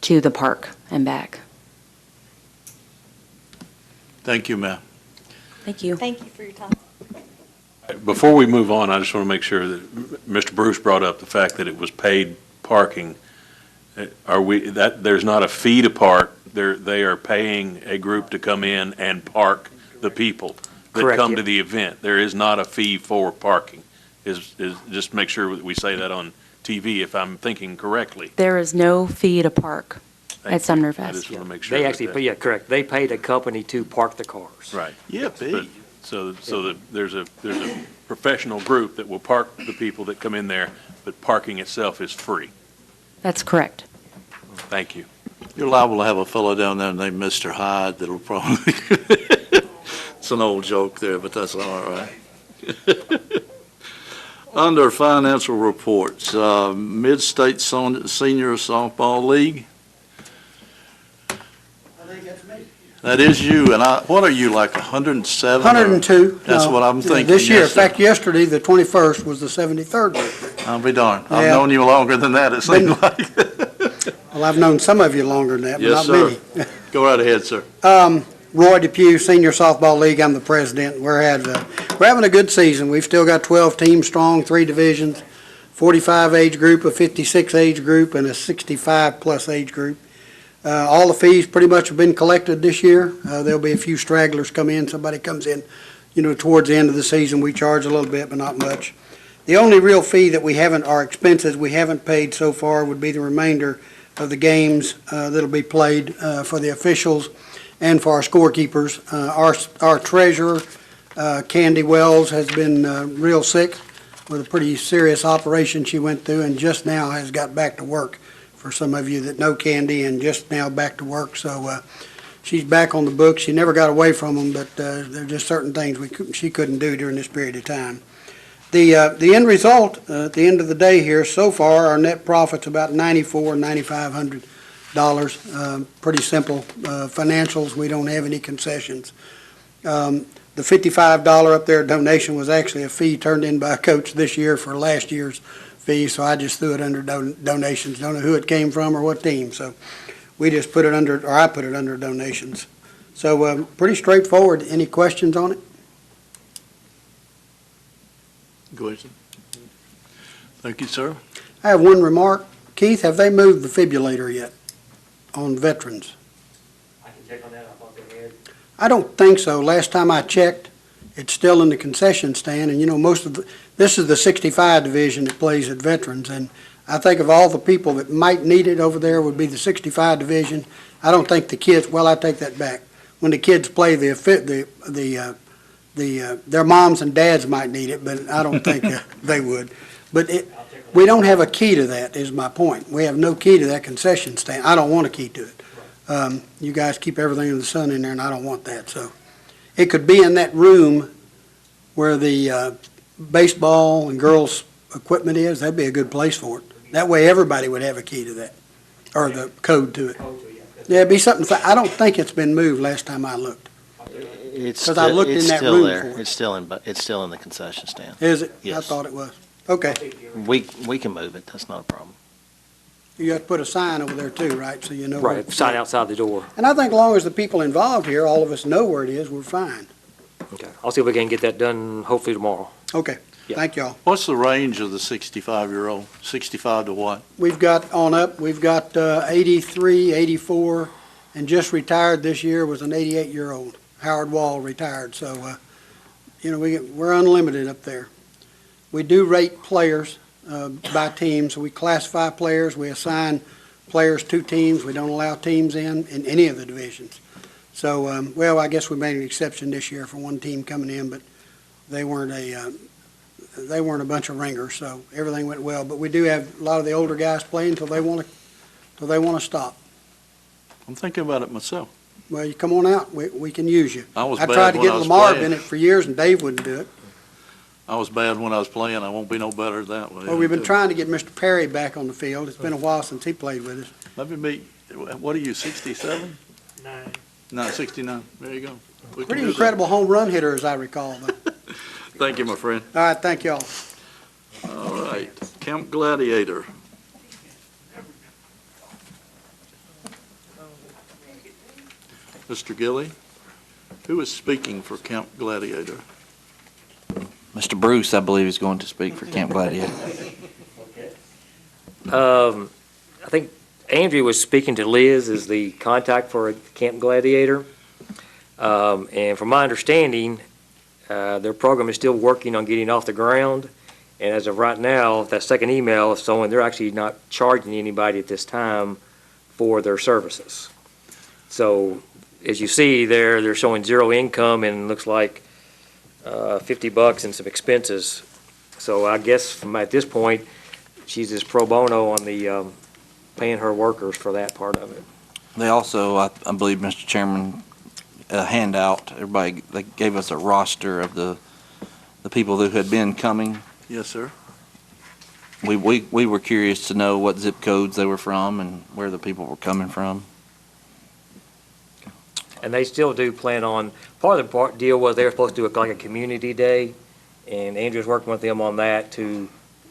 to the park and back. Thank you, ma'am. Thank you. Thank you for your time. Before we move on, I just want to make sure that Mr. Bruce brought up the fact that it was paid parking. There's not a fee to park, they are paying a group to come in and park the people that Correct, come yeah. to the event. There is not a fee for parking. Just make sure that we say that on TV if I'm thinking correctly. There is no fee to park. at Sumner I Fest. just want to make sure. They that actually, that- yeah, correct. They paid a company to park the cars. Right. Yippee. But- So that there's a professional group that will park the people that come in there, but parking itself is free. That's correct. Thank you. You're liable to have a fellow down there named Mr. Hyde that'll probably, it's an old joke there, but that's all right. Under financial reports, Mid-State Senior Softball League, I think that's me. that is you, and what are you, like 107? 102. That's no. what I'm Yeah, thinking. This year, in yes, sir. fact, yesterday, the 21st, was the 73rd birthday. I'll be darned. I've Yeah. known you longer than that, it seems like. Well, I've known some of you longer than that, but Yes, not sir. many. Go right ahead, sir. Roy Depew, Senior Softball League, I'm the president. We're having a good season. We've still got 12 teams strong, 3 divisions, 45 age group, a 56 age group, and a 65-plus age group. All the fees pretty much have been collected this year. There'll be a few stragglers come in. Somebody comes in, towards the end of the season. We charge a little bit, but not much. The only real fee that we haven't, our expenses we haven't paid so far would be the remainder of the games that'll be played for the officials and for our scorekeepers. Our treasurer, Candy Wells, has been real sick with a pretty serious operation she went through and just now has got back to work. For some of you that know Candy, and just now back to work. So she's back on the books. She never got away from them, but there are just certain things she couldn't do during this period of time. The end result, at the end of the day here, so far, our net profit's about $9,500. Pretty simple financials. We don't have any concessions. The $55 up there donation was actually a fee turned in by a coach this year for last year's fee, so I just threw it under donations. Don't know who it came from or what team, so we just put it under, or I put it under donations. So pretty straightforward. Any questions on it? Go ahead, sir. Thank you, sir. I have one remark. Keith, have they moved the defibrillator yet on veterans? I can check on that. I thought they had. I don't think so. Last time I checked, it's still in the concession stand, and this is the 65 division that plays at veterans, and I think of all the people that might need it over there would be the 65 division. I don't think the kids, well, I take that back. When the kids play their moms and dads might need it, but I don't think they would. But we don't have a key to that, is my point. We have no key to that concession stand. I don't want a key to it. You guys keep everything in the sun in there, and I don't want that. So it could be in that room where the baseball and girls' equipment is. That'd be a good place for it. That way, everybody would have a key to that, or the code to it. Yeah, it'd be something. I don't think it's been moved last time I looked. It's 'Cause I looked in that still room there. for it. It's still in the concession stand. Is it? I Yes. thought it was. Okay. We can move it. That's not a problem. You have to put a sign over there too, right? So you know. where Right, it's sign at. outside the door. And I think as long as the people involved here, all of us know where it is, we're fine. Okay. I'll see if we can get that done hopefully tomorrow. Okay. Yeah. Thank y'all. What's the range of the 65-year-old? 65 to what? We've got 83, 84, and just retired this year was an 88-year-old. Howard Wall retired, so, we're unlimited up there. We do rate players by teams. So we classify players. We assign players to teams. We don't allow teams in any of the divisions. So, I guess we made an exception this year for one team coming in, but they weren't a bunch of ringers, so everything went well. But we do have a lot of the older guys playing until they want to stop. I'm thinking about it myself. Well, you come on out. We can use you. I was I bad tried to when get I was Lamar playing. in it for years, and Dave wouldn't do it. I was bad when I was playing. I won't be no better that way. Well, we've been trying to get Mr. Perry back on the field. It's been a while since he played with us. Let me meet, what are you, 67? No, 69. There you go. We can Pretty do that. incredible home run hitter, as I recall. Though. Thank you, my friend. All right, thank y'all. All right, Camp Gladiator. Mr. Gilly, who is speaking for Camp Gladiator? Mr. Bruce, I believe, is going to speak for Camp Gladiator. I think Andrea was speaking to Liz as the contact for Camp Gladiator. And from my understanding, their program is still working on getting off the ground. And as of right now, that second email is showing they're actually not charging anybody at this time for their services. So as you see there, they're showing zero income and looks like $50 and some expenses. So I guess from at this point, she's just pro bono on the paying her workers for that part of it. They also, I believe, Mr. Chairman, a handout. Everybody, they gave us a roster of the people who had been coming. Yes, sir. We were curious to know what zip codes they were from and where the people were coming from. And they still do plan on, part of the deal was they were supposed to do like a community day, and Andrew's working with them on that to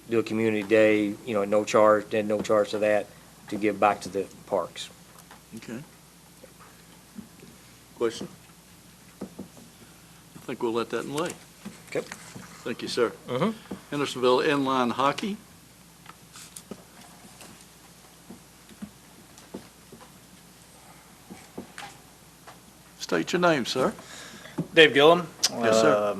do a community day, no charge to that, to give back to the parks. Okay. Question? I think we'll let that in lay. Okay. Thank you, sir. Mhm. Hendersonville Inline Hockey. State your name, sir. Dave Gillum. Yes, sir.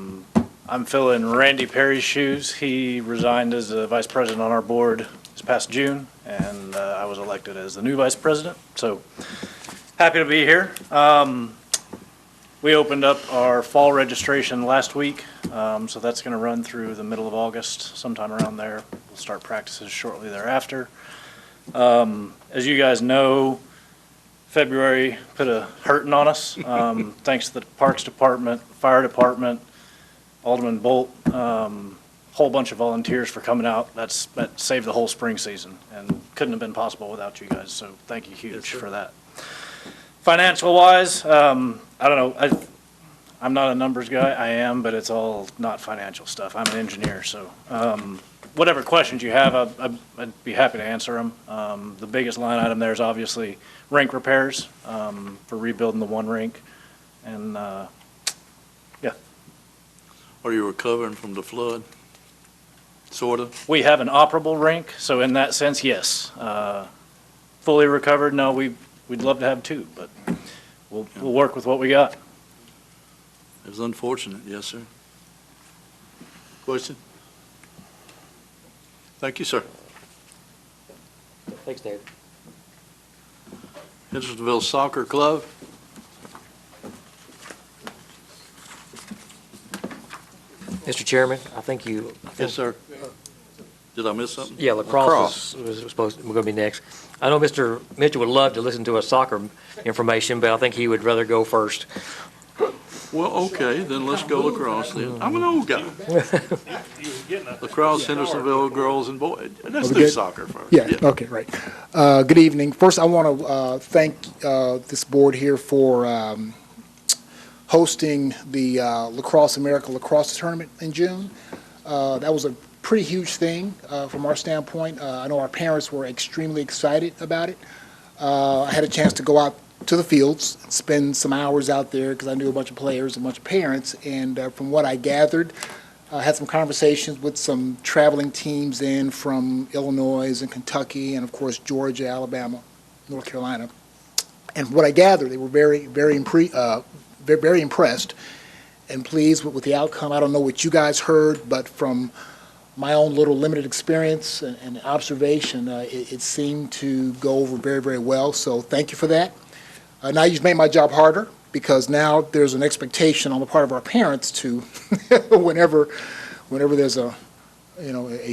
I'm filling Randy Perry's shoes. He resigned as the vice president on our board this past June, and I was elected as the new vice president. So happy to be here. We opened up our fall registration last week, so that's going to run through the middle of August, sometime around there. We'll start practices shortly thereafter. As you guys know, February put a hurting on us, thanks to the Parks Department, Fire Department, Alderman Bolt, whole bunch of volunteers for coming out. That saved the whole spring season and couldn't have been possible without you guys, so thank you huge for that. Financial wise, I don't know, I'm not a numbers guy, I am, but it's all not financial stuff. I'm an engineer, so whatever questions you have, I'd be happy to answer them. The biggest line item there is obviously rink repairs for rebuilding the one rink, and yeah. Are you recovering from the flood? Sort of? We have an operable rink, so in that sense, yes. Fully recovered, no, we'd love to have two, but we'll work with what we got. It was unfortunate, yes, sir. Question? Thank you, sir. Thanks, David. Hendersonville Soccer Club. Mr. Chairman, I think Yes, sir. Did I miss something? Yeah, lacrosse was supposed, we're going to be next. I know Mr. Mitchell would love to listen to a soccer information, but I think he would rather go first. Well, okay, then let's go lacrosse then. I'm an old guy. Lacrosse, Hendersonville girls and boys. Let's do soccer first. Yeah, okay, right. Good evening. First, I want to thank this board here for hosting the Lacrosse America Lacrosse Tournament in June. That was a pretty huge thing from our standpoint. I know our parents were extremely excited about it. I had a chance to go out to the fields, spend some hours out there because I knew a bunch of players, a bunch of parents, and from what I gathered, I had some conversations with some traveling teams in from Illinois and Kentucky and, of course, Georgia, Alabama, North Carolina. And what I gathered, they were very impressed and pleased with the outcome. I don't know what you guys heard, but from my own little limited experience and observation, it seemed to go over very well. So thank you for that. Now you've made my job harder because now there's an expectation on the part of our parents to, whenever there's a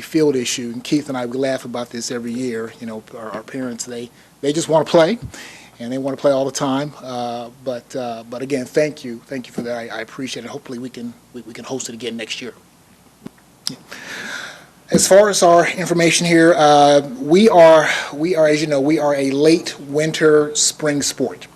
field issue, and Keith and I, we laugh about this every year. Our parents, they just want to play, and they want to play all the time. But again, thank you for that. I appreciate it. Hopefully we can host it again next year. Yeah. As far as our information here, we are, as you know, we are a late winter spring sport.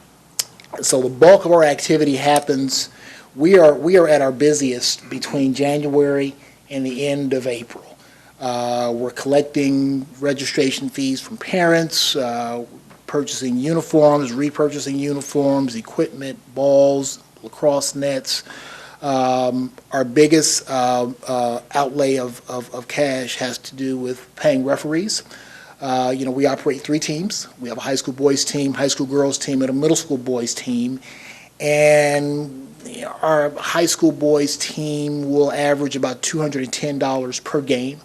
So the bulk of our activity happens, we are at our busiest between January and the end of April. We're collecting registration fees from parents, purchasing uniforms, repurchasing uniforms, equipment, balls, lacrosse nets. Our biggest outlay of cash has to do with paying referees. We operate 3 teams. We have a high school boys team, high school girls team, and a middle school boys team. And our high school boys team will average about $210 per game,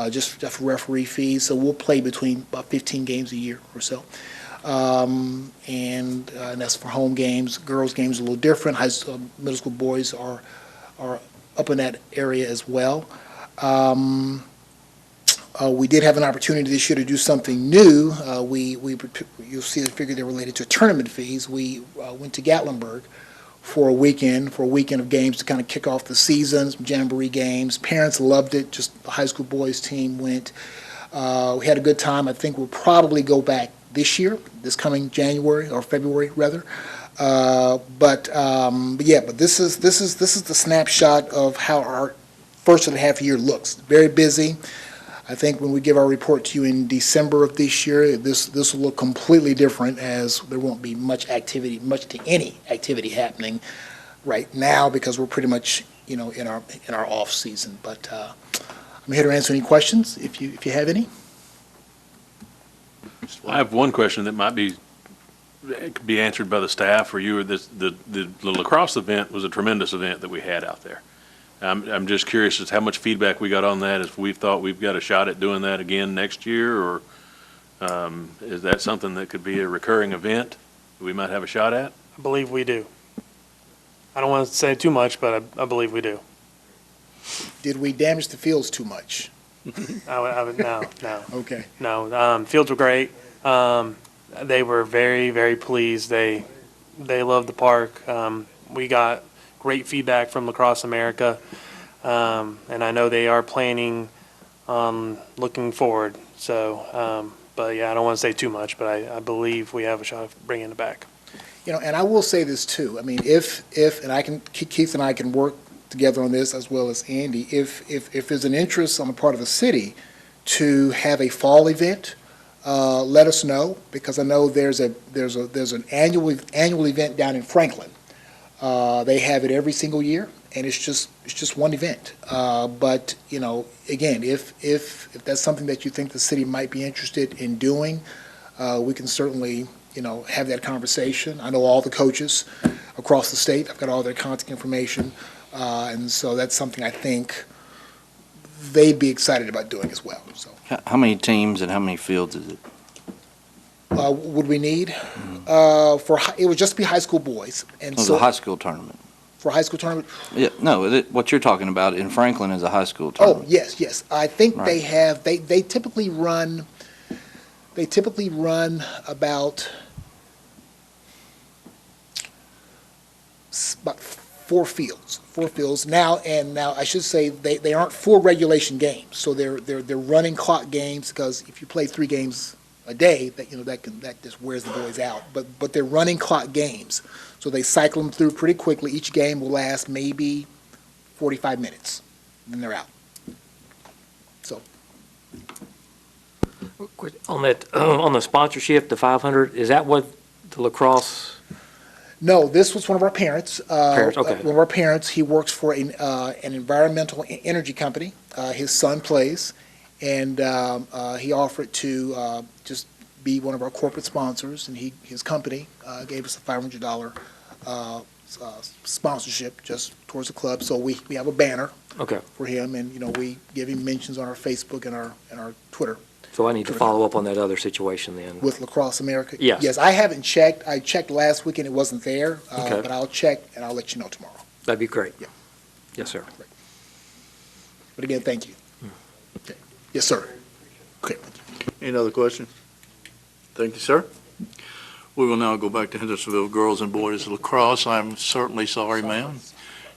just for referee fees. So we'll play between about 15 games a year or so. And that's for home games. Girls' games are a little different. Middle school boys are up in that area as well. We did have an opportunity this year to do something new. You'll see the figure there related to tournament fees. We went to Gatlinburg for a weekend of games to kind of kick off the season, some jamboree games. Parents loved it, just the high school boys team went. We had a good time. I think we'll probably go back this year, this coming January, or February, rather. But this is the snapshot of how our first and a half year looks. Very busy. I think when we give our report to you in December of this year, this will look completely different, as there won't be much to any activity happening right now, because we're pretty much, in our off season. But I'm here to answer any questions if you have any. I have one question that might could be answered by the staff or you. Or the lacrosse event was a tremendous event that we had out there. I'm just curious as to how much feedback we got on that, if we've thought we've got a shot at doing that again next year, or is that something that could be a recurring event that we might have a shot at? I believe we do. I don't want to say too much, but I believe we do. Did we damage the fields too much? No. Okay. No, fields were great. They were very, very pleased. They loved the park. We got great feedback from Lacrosse America, and I know they are planning on looking forward. So, but yeah, I don't want to say too much, but I believe we have a shot of bringing it back. And I will say this too. I mean, if and I can, Keith and I can work together on this, as well as Andy, if there's an interest on the part of the city to have a fall event, let us know, because I know there's an annual event down in Franklin. They have it every single year, and it's just one event. But again, if that's something that you think the city might be interested in doing, we can certainly have that conversation. I know all the coaches across the state. I've got all their contact information, and so that's something I think they'd be excited about doing as well. So, How many teams and how many fields is it? would we need? It would just be high school boys, and It was so a high school tournament. for a high school tournament. Yeah, no, what you're talking about in Franklin is a high school Oh, tournament. yes. I think Right. they have. They typically run. They typically run about 4 fields. 4 fields now, and now I should say they aren't full regulation games. So they're running clock games, because if you play 3 games a day, that just wears the boys out. But they're running clock games, so they cycle them through pretty quickly. Each game will last maybe 45 minutes, then they're out. So. On that, on the sponsorship, the 500, is that what the lacrosse? No, this was one of our parents. Parents, okay. One of our parents, he works for an environmental energy company. His son plays, and he offered to just be one of our corporate sponsors, and his company gave us a $500 sponsorship just towards the club. So we have a banner Okay, for him, and we give him mentions on our Facebook and our Twitter so I need to follow up on that other situation then. with Lacrosse America. Yes. Yes, I haven't checked. I checked last weekend, it wasn't there, Okay. but I'll check and I'll let you know tomorrow. That'd be great. Yeah. Yes, sir. But again, thank you. Okay. Yes, sir. Okay. Any other questions? Thank you, sir. We will now go back to Hendersonville Girls and Boys Lacrosse. I'm certainly sorry, ma'am.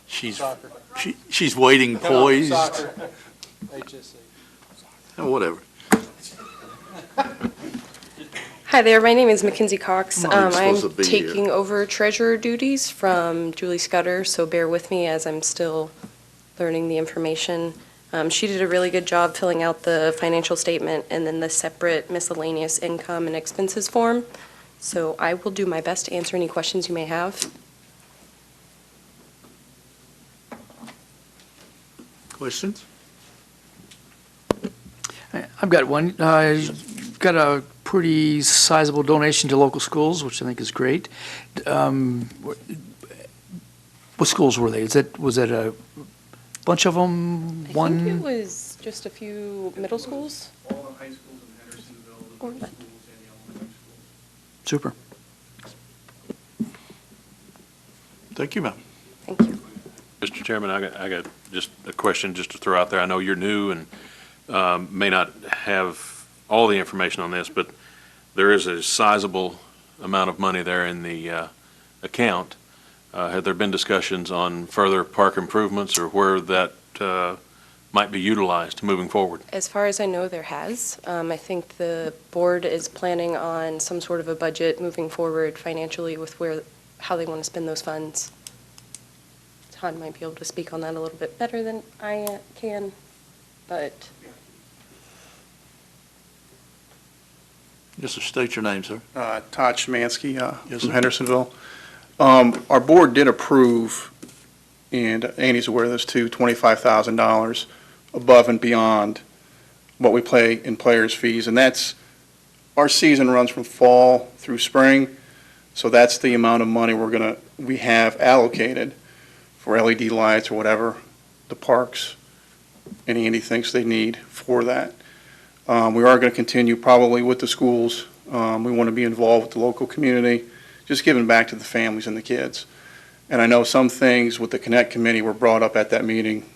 She's waiting poised. Whatever. Hi there, my name is Mackenzie Cox. I'm not supposed to I'm be taking here. over treasurer duties from Julie Scudder, so bear with me as I'm still learning the information. She did a really good job filling out the financial statement and then the separate miscellaneous income and expenses form. So I will do my best to answer any questions you may have. Questions? I've got one. Got a pretty sizable donation to local schools, which I think is great. What schools were they? Was that a bunch of them? I One? think it was just a few middle schools. All the high schools in Hendersonville, the Or middle what? schools, and the elementary schools. Super. Thank you, ma'am. Thank you. Mr. Chairman, I got just a question just to throw out there. I know you're new and may not have all the information on this, but there is a sizable amount of money there in the account. Have there been discussions on further park improvements or where that might be utilized moving forward? As far as I know, there has. I think the board is planning on some sort of a budget moving forward financially with how they want to spend those funds. Todd might be able to speak on that a little bit better than I can, but Just state your name, sir. Todd Szymanski Yes, from sir. Hendersonville. Our board did approve, and Andy's aware of this too, $25,000 above and beyond what we pay in players' fees. And our season runs from fall through spring, so that's the amount of money we have allocated for LED lights or whatever the parks and Andy thinks they need for that. We are going to continue probably with the schools. We want to be involved with the local community, just giving back to the families and the kids. And I know some things with the Connect Committee were brought up at that meeting,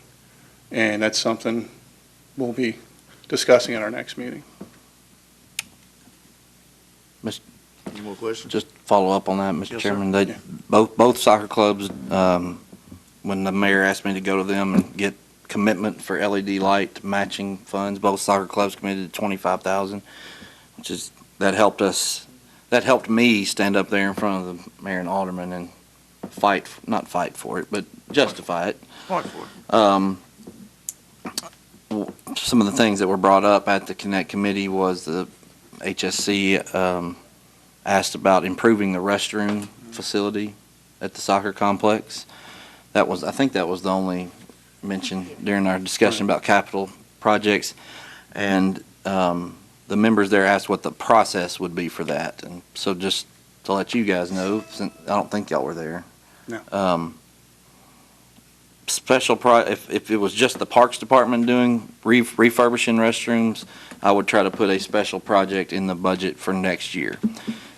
and that's something we'll be discussing at our next meeting. Any more questions? Just follow up on that, Mr. Yes, sir. Chairman. Yeah. Both soccer clubs, when the mayor asked me to go to them and get commitment for LED light matching funds, both soccer clubs committed to $25,000, that helped me stand up there in front of the mayor and alderman and not fight for it, but justify it. Fight for it. Some of the things that were brought up at the Connect Committee was the HSC asked about improving the restroom facility at the soccer complex. I think that was the only mention during our discussion about capital projects. And the members there asked what the process would be for that. And so just to let you guys know, since I don't think y'all were there. No. If it was just the Parks Department doing refurbishing restrooms, I would try to put a special project in the budget for next year.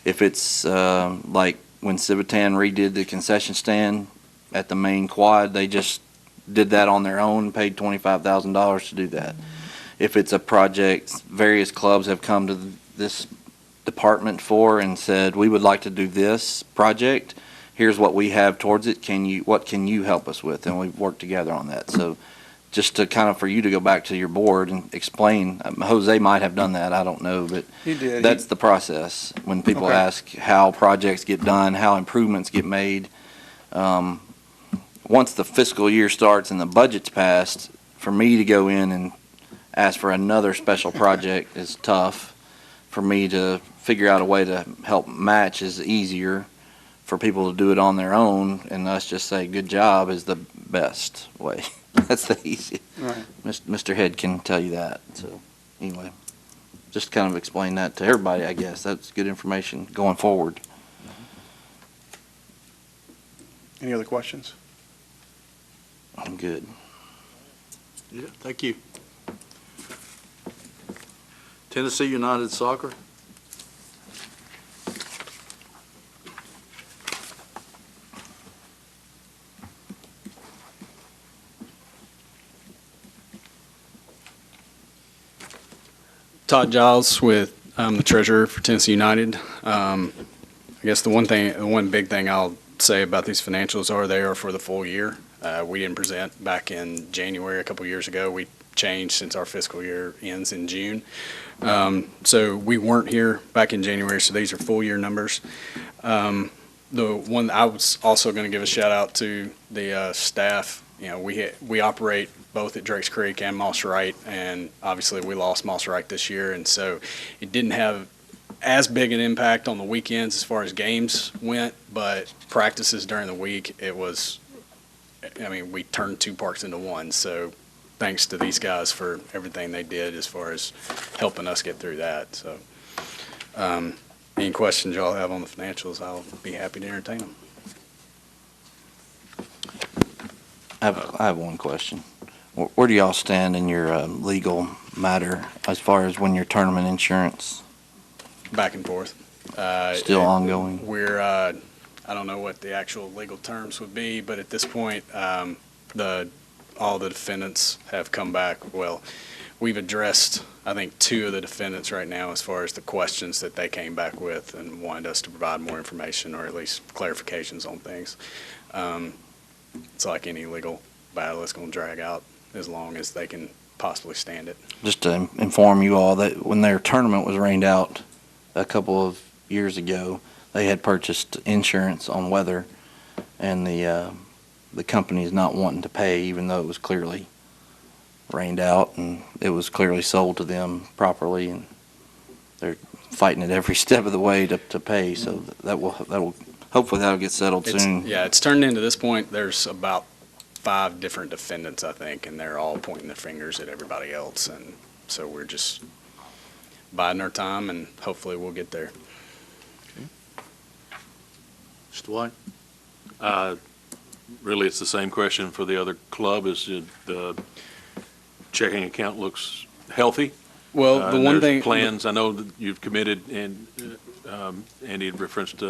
If it's like when Civitan redid the concession stand at the main quad, they just did that on their own and paid $25,000 to do that. If it's a project various clubs have come to this department for and said, we would like to do this project, here's what we have towards it, what can you help us with? And we've worked together on that. So just to kind of for you to go back to your board and explain, Jose might have done that, I don't know, but He did. that's the process. When people Okay. ask how projects get done, how improvements get made, once the fiscal year starts and the budget's passed, for me to go in and ask for another special project is tough. For me to figure out a way to help match is easier. For people to do it on their own and us just say, good job, is the best way. That's the easiest. Right. Mr. Head can tell you that. So anyway, just kind of explain that to everybody, I guess. That's good information going forward. Any other questions? I'm good. Yeah, thank you. Tennessee United Soccer. Todd Giles with the treasurer for Tennessee United. I guess the one big thing I'll say about these financials are they are for the full year. We didn't present back in January a couple years ago. We changed since our fiscal year ends in June. So we weren't here back in January, so these are full year numbers. The one I was also going to give a shout out to the staff. You know, we operate both at Drakes Creek and Moss Wright, and obviously we lost Moss Wright this year, and so it didn't have as big an impact on the weekends as far as games went, but practices during the week, we turned two parks into one, so thanks to these guys for everything they did as far as helping us get through that. So any questions y'all have on the financials, I'll be happy to entertain them. I have one question. Where do y'all stand in your legal matter as far as when your tournament insurance? Back and forth. Still ongoing. We're, I don't know what the actual legal terms would be, but at this point, all the defendants have come back. Well, we've addressed, I think, 2 of the defendants right now as far as the questions that they came back with and wanted us to provide more information or at least clarifications on things. It's like any legal battle, it's going to drag out as long as they can possibly stand it. Just to inform you all that when their tournament was rained out a couple of years ago, they had purchased insurance on weather, and the company is not wanting to pay, even though it was clearly rained out and it was clearly sold to them properly, and they're fighting it every step of the way to pay. So that will hopefully that'll get settled soon. Yeah, it's turned into this point. There's about 5 different defendants, I think, and they're all pointing their fingers at everybody else, and so we're just biding our time, and hopefully we'll get there. Mr. White? Really, it's the same question for the other club. Is the checking account looks healthy? Well, the one there's thing. Plans, I know that you've committed, and Andy had referenced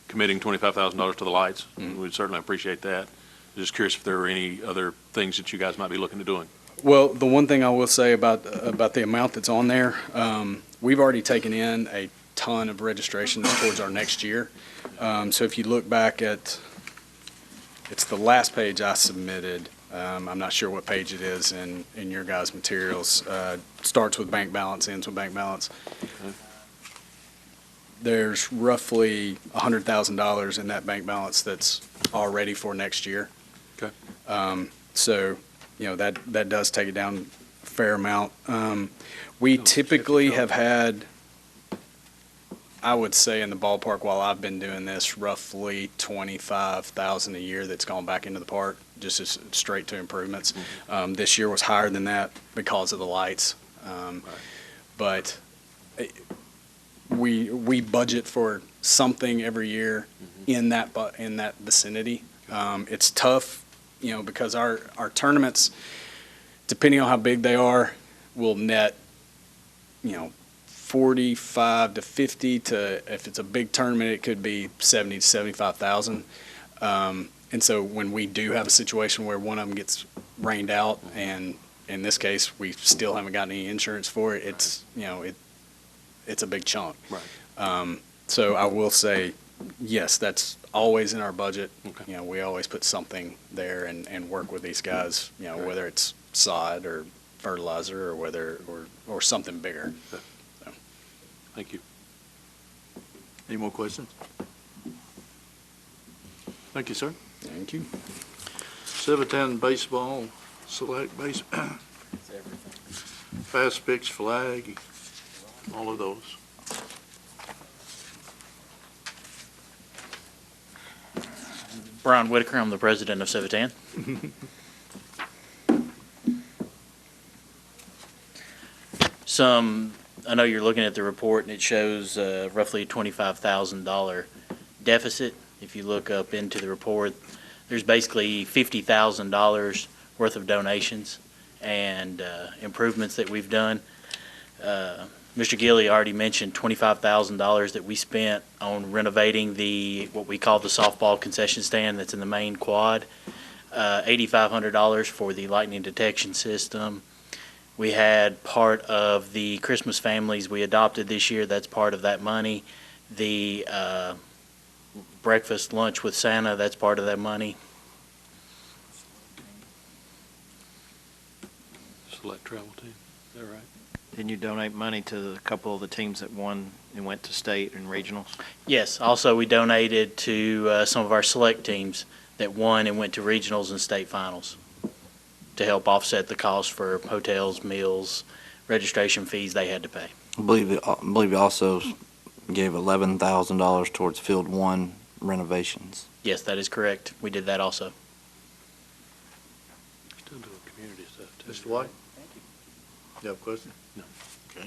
committing $25,000 to the lights. We'd certainly appreciate that. Just curious if there are any other things that you guys might be looking to doing. Well, the one thing I will say about the amount that's on there, we've already taken in a ton of registrations towards our next year. So if you look back at, it's the last page I submitted. I'm not sure what page it is in your guys' materials. Starts with bank balance, ends with bank balance. There's roughly $100,000 in that bank balance that's already for next year. Okay. So, that does take it down a fair amount. We typically have had, I would say in the ballpark while I've been doing this, roughly $25,000 a year that's gone back into the park, just as straight to improvements. This year was higher than that because of the lights. But we budget for something every year in that vicinity. It's tough, because our tournaments, depending on how big they are, will net, 45 to 50 to, if it's a big tournament, it could be 70 to 75,000. And so when we do have a situation where one of them gets rained out, and in this case, we still haven't gotten any insurance for it, it's, it's a big chunk. Right. So I will say, yes, that's always in our budget. Okay. We always put something there and work with these guys, whether it's sod or fertilizer or something bigger. Okay. So. Thank you. Any more questions? Thank you, sir. Thank you. Civitan baseball, select base, fast pitch flag, all of those. Brian Whitaker, I'm the president of Civitan. I know you're looking at the report and it shows roughly a $25,000 deficit. If you look up into the report, there's basically $50,000 worth of donations and improvements that we've done. Mr. Gilly already mentioned $25,000 that we spent on renovating what we call the softball concession stand that's in the main quad. $8,500 for the lightning detection system. We had part of the Christmas families we adopted this year. That's part of that money. The breakfast lunch with Santa, that's part of that money. Select travel team, is that right? Didn't you donate money to a couple of the teams that won and went to state and regionals? Yes, also we donated to some of our select teams that won and went to regionals and state finals to help offset the cost for hotels, meals, registration fees they had to pay. I believe you also gave $11,000 towards Field 1 renovations. Yes, that is correct. We did that also. Still doing community stuff too. Mr. White? You have a question? No. Okay.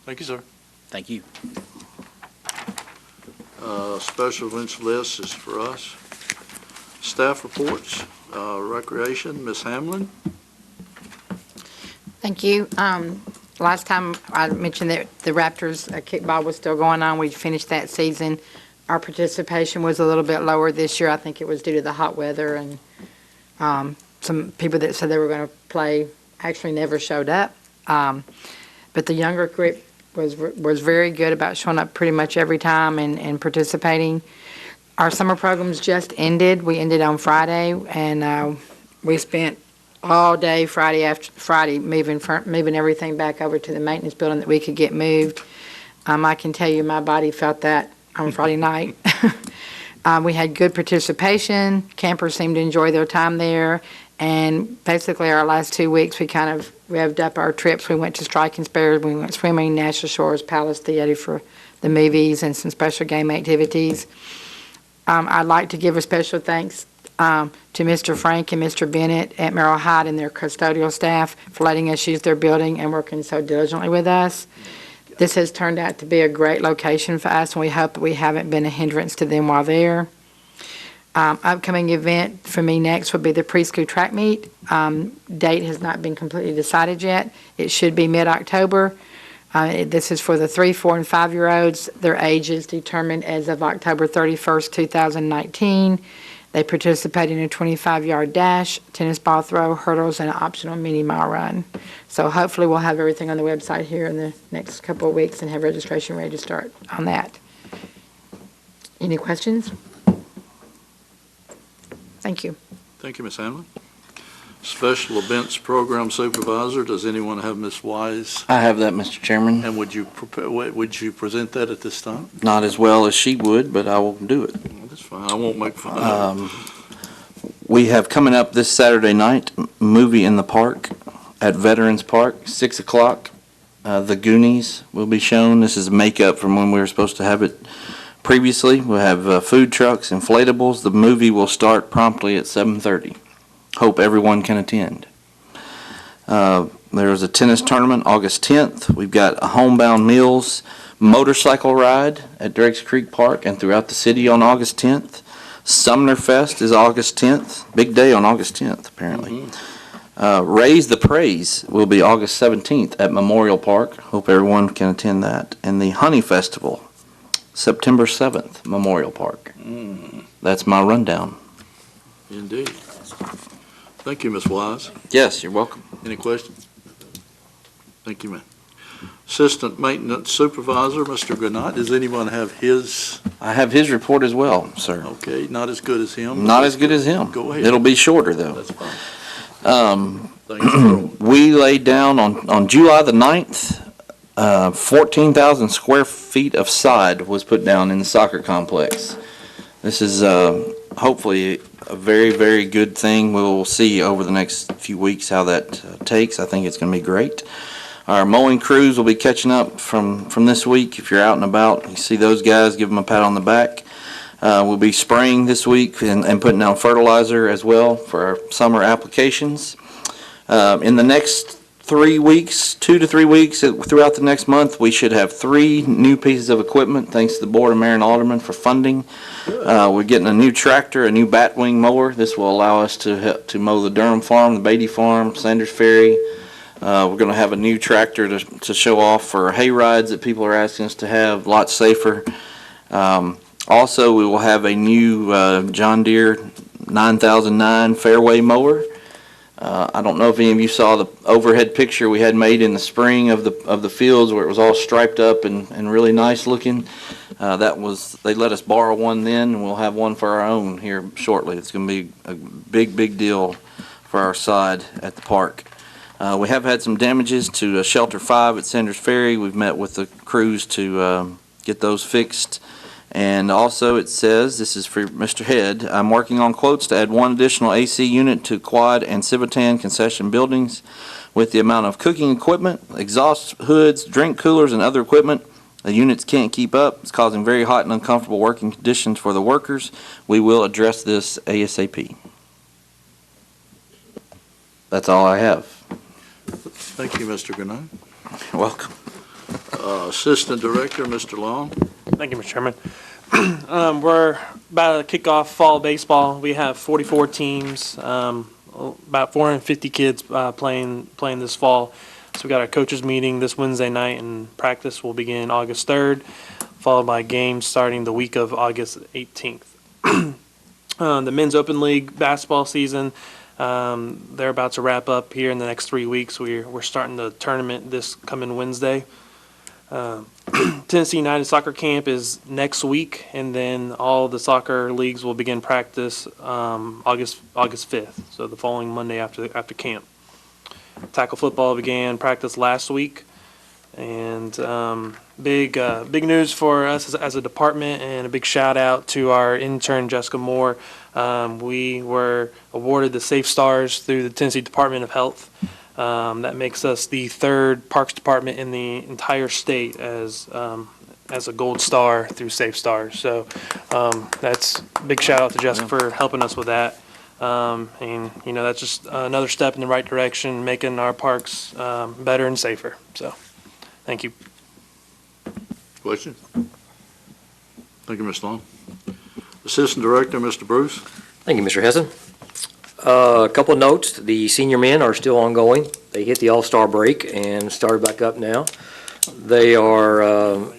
Thank you, sir. Thank you. Special events list is for us. Staff reports, Recreation, Ms. Hamlin. Thank you. last time I mentioned that the Raptors kickball was still going on. We finished that season. Our participation was a little bit lower this year. I think it was due to the hot weather, and some people that said they were going to play actually never showed up. But the younger group was very good about showing up pretty much every time and participating. Our summer programs just ended. We ended on Friday, and we spent all day Friday moving everything back over to the maintenance building that we could get moved. I can tell you my body felt that on Friday night. We had good participation. Campers seemed to enjoy their time there. And basically our last 2 weeks, we kind of revved up our trips. We went to Strike and Spare, we went swimming, National Shores, Palace Theater for the movies and some special game activities. I'd like to give a special thanks to Mr. Frank and Mr. Bennett at Merrill Hyde and their custodial staff for letting us use their building and working so diligently with us. This has turned out to be a great location for us, and we hope that we haven't been a hindrance to them while there. Upcoming event for me next would be the preschool track meet. Date has not been completely decided yet. It should be mid-October. This is for the 3, 4, and 5-year-olds. Their age is determined as of October 31st, 2019. They participate in a 25-yard dash, tennis ball throw, hurdles, and an optional mini mile run. So hopefully we'll have everything on the website here in the next couple of weeks and have registration ready to start on that. Any questions? Thank you. Thank you, Ms. Hamlin. Special Events Program Supervisor, does anyone have Ms. Wise? I have that, Mr. Chairman. And would you present that at this time? Not as well as she would, but I will do it. Well, that's fine. I won't make fun of We have coming up this Saturday night, movie in the park at Veterans Park, 6 o'clock. The Goonies will be shown. This is makeup from when we were supposed to have it previously. We'll have food trucks, inflatables. The movie will start promptly at 7:30. Hope everyone can attend. There's a tennis tournament August 10th. We've got a homebound meals motorcycle ride at Drakes Creek Park and throughout the city on August 10th. Sumner Fest is August 10th. Big day on August 10th, apparently. Raise the Praise will be August 17th at Memorial Park. Hope everyone can attend that. And the Honey Festival, September 7th, Memorial Park. That's my rundown. Indeed. Thank you, Ms. Wise. Yes, you're welcome. Any questions? Thank you, ma'am. Assistant Maintenance Supervisor, Mr. Granat, does anyone have his? I have his report as well, sir. Okay, not as good as him. Not as good as him. Go ahead. It'll be shorter, though. That's fine. We laid down on July the 9th, 14,000 square feet of sod was put down in the soccer complex. This is hopefully a very, very good thing. We'll see over the next few weeks how that takes. I think it's going to be great. Our mowing crews will be catching up from this week. If you're out and about, you see those guys, give them a pat on the back. We'll be spraying this week and putting down fertilizer as well for our summer applications. In the next 3 weeks, 2 to 3 weeks, throughout the next month, we should have 3 new pieces of equipment, thanks to the Board of Mayor and Aldermen for funding. We're getting a new tractor, a new batwing mower. This will allow us to mow the Durham Farm, the Beatty Farm, Sanders Ferry. We're going to have a new tractor to show off for hay rides that people are asking us to have, a lot safer. Also, we will have a new John Deere 9009 fairway mower. I don't know if any of you saw the overhead picture we had made in the spring of the fields where it was all striped up and really nice looking. They let us borrow one then, and we'll have one for our own here shortly. It's going to be a big deal for our side at the park. We have had some damages to Shelter 5 at Sanders Ferry. We've met with the crews to get those fixed. And also it says, this is for Mr. Head, I'm working on quotes to add 1 additional AC unit to Quad and Civitan concession buildings with the amount of cooking equipment, exhaust hoods, drink coolers, and other equipment. The units can't keep up. It's causing very hot and uncomfortable working conditions for the workers. We will address this ASAP. That's all I have. Thank you, Mr. Granat. You're welcome. Assistant Director, Mr. Long. Thank you, Mr. Chairman. We're about to kick off fall baseball. We have 44 teams, about 450 kids playing this fall. So we got our coaches meeting this Wednesday night, and practice will begin August 3rd, followed by games starting the week of August 18th. The Men's Open League basketball season, they're about to wrap up here in the next 3 weeks. We're starting the tournament this coming Wednesday. Tennessee United Soccer Camp is next week, and then all the soccer leagues will begin practice August 5th, so the following Monday after camp. Tackle football began practice last week, and big news for us as a department, and a big shout out to our intern Jessica Moore. We were awarded the Safe Stars through the Tennessee Department of Health. That makes us the third parks department in the entire state as a gold star through Safe Stars. So that's a big shout out to Jessica for helping us with that. And that's just another step in the right direction, making our parks better and safer. So thank you. Question? Thank you, Mr. Long. Assistant Director, Mr. Bruce. Thank you, Mr. Hessen. A couple of notes. The senior men are still ongoing. They hit the All-Star break and started back up now. They are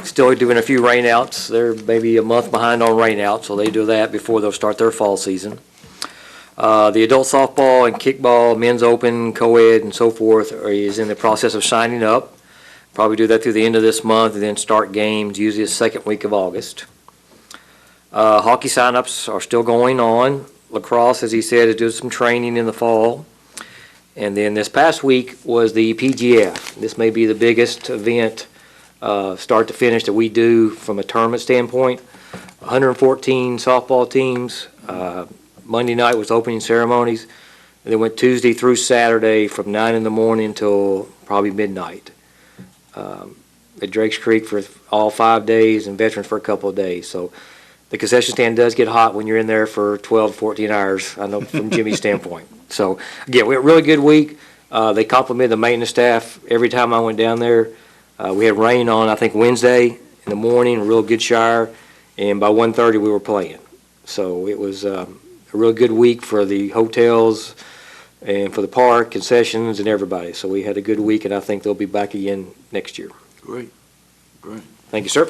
still doing a few rainouts. They're maybe a month behind on rainouts, so they do that before they'll start their fall season. The adult softball and kickball, men's open, co-ed, and so forth is in the process of signing up. Probably do that through the end of this month and then start games usually the second week of August. Hockey signups are still going on. Lacrosse, as he said, is doing some training in the fall. And then this past week was the PGF. This may be the biggest event, start to finish, that we do from a tournament standpoint. 114 softball teams. Monday night was opening ceremonies. And then went Tuesday through Saturday from 9 in the morning till probably midnight. At Drakes Creek for all 5 days and Veterans for a couple of days. So the concession stand does get hot when you're in there for 12, 14 hours, I know from Jimmy's standpoint. So, again, we had a really good week. They complimented the maintenance staff every time I went down there. We had rain on, I think, Wednesday in the morning, a real good shower, and by 1:30 we were playing. So it was a real good week for the hotels and for the park, concessions, and everybody. So we had a good week, and I think they'll be back again next year. Great. Thank you, sir.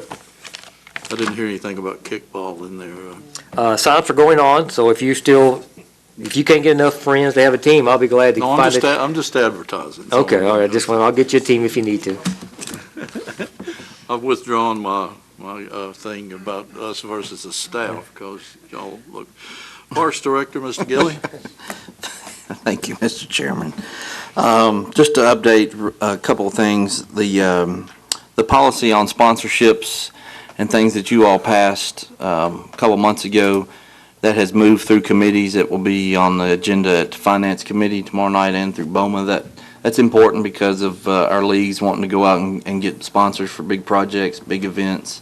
I didn't hear anything about kickball in there. Sign-ups are going on, so if you can't get enough friends to have a team, I'll be glad to No, find it. I'm just advertising. Okay, all right, I'll get you a team if you need to. I've withdrawn my thing about us versus the staff, because y'all look. Parks Director, Mr. Gilly. Thank you, Mr. Chairman. Just to update a couple of things, the policy on sponsorships and things that you all passed a couple months ago, that has moved through committees. It will be on the agenda at Finance Committee tomorrow night and through BOMA. That's important because of our leagues wanting to go out and get sponsors for big projects, big events.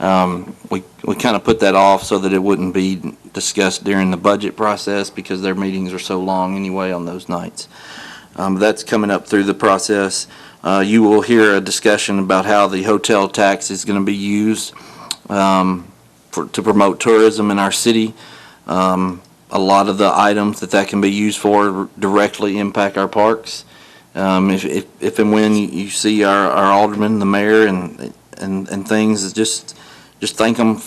We kind of put that off so that it wouldn't be discussed during the budget process, because their meetings are so long anyway on those nights. That's coming up through the process. You will hear a discussion about how the hotel tax is going to be used to promote tourism in our city. A lot of the items that can be used for directly impact our parks. If and when you see our aldermen, the mayor, and things, just thank them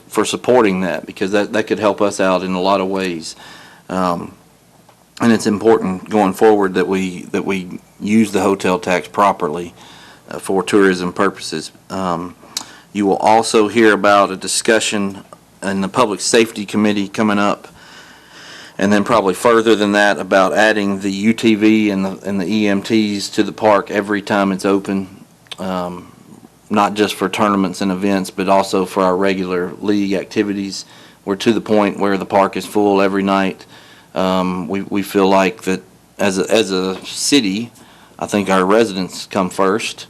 for supporting that, because that could help us out in a lot of ways. And it's important going forward that we use the hotel tax properly for tourism purposes. You will also hear about a discussion in the Public Safety Committee coming up, and then probably further than that, about adding the UTV and the EMTs to the park every time it's open, not just for tournaments and events, but also for our regular league activities. We're to the point where the park is full every night. We feel like that as a city, I think our residents come first.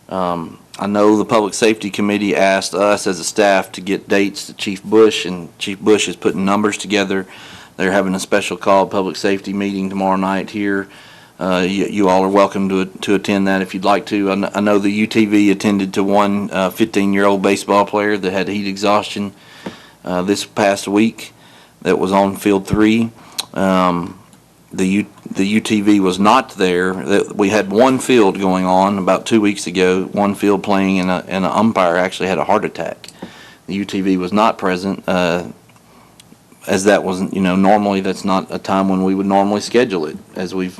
I know the Public Safety Committee asked us as a staff to get dates to Chief Bush, and Chief Bush is putting numbers together. They're having a special call public safety meeting tomorrow night here. You all are welcome to attend that if you'd like to. I know the UTV attended to one 15-year-old baseball player that had heat exhaustion this past week that was on field 3. the UTV was not there. We had one field going on about 2 weeks ago, one field playing, and an umpire actually had a heart attack. The UTV was not present, as that wasn't, normally that's not a time when we would normally schedule it, as we've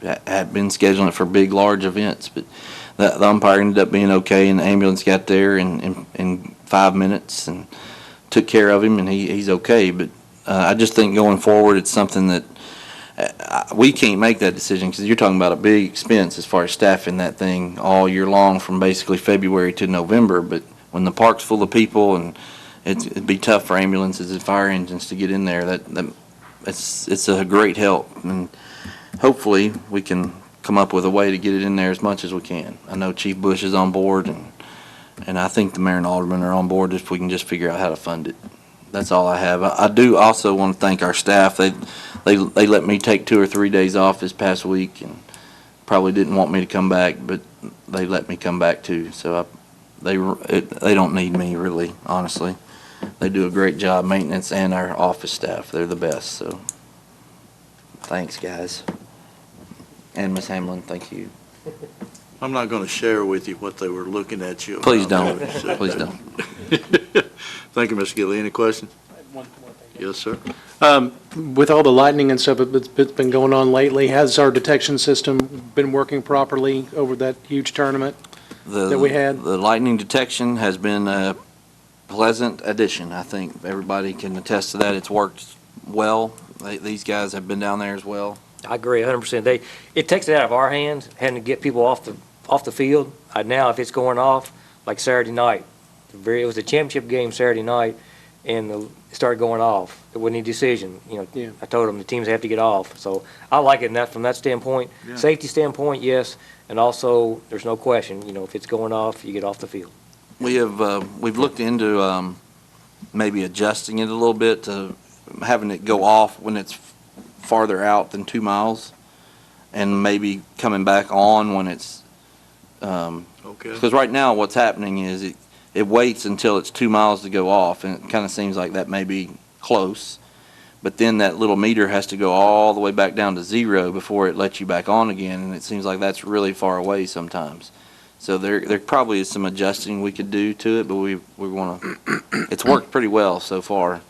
had been scheduling it for big, large events. But the umpire ended up being okay, and the ambulance got there in 5 minutes and took care of him, and he's okay. But I just think going forward, it's something that we can't make that decision, because you're talking about a big expense as far as staffing that thing all year long from basically February to November. But when the park's full of people, and it'd be tough for ambulances and fire engines to get in there, it's a great help. And hopefully we can come up with a way to get it in there as much as we can. I know Chief Bush is on board, and I think the mayor and aldermen are on board if we can just figure out how to fund it. That's all I have. I do also want to thank our staff. They let me take 2 or 3 days off this past week, and probably didn't want me to come back, but they let me come back too. So they don't need me, really, honestly. They do a great job, maintenance and our office staff. They're the best. So thanks, guys. And Ms. Hamlin, thank you. I'm not going to share with you what they were looking at you about. Please don't. Please don't. Thank you, Mr. Gilley. Any questions? Yes, sir. With all the lightning and stuff that's been going on lately, has our detection system been working properly over that huge tournament that we had? The lightning detection has been a pleasant addition. I think everybody can attest to that. It's worked well. These guys have been down there as well. I agree 100%. It takes it out of our hands, having to get people off the field. Now, if it's going off, like Saturday night, it was a championship game Saturday night, and it started going off. It wasn't any decision. Yeah. I told them the teams have to get off. So I like it from that standpoint. Yeah. Safety standpoint, yes, and also there's no question. If it's going off, you get off the field. We've looked into maybe adjusting it a little bit to having it go off when it's farther out than 2 miles, and maybe coming back on when it's Okay. because right now what's happening is it waits until it's 2 miles to go off, and it kind of seems like that may be close, but then that little meter has to go all the way back down to 0 before it lets you back on again, and it seems like that's really far away sometimes. So there probably is some adjusting we could do to it, but we want to. It's worked pretty well so far.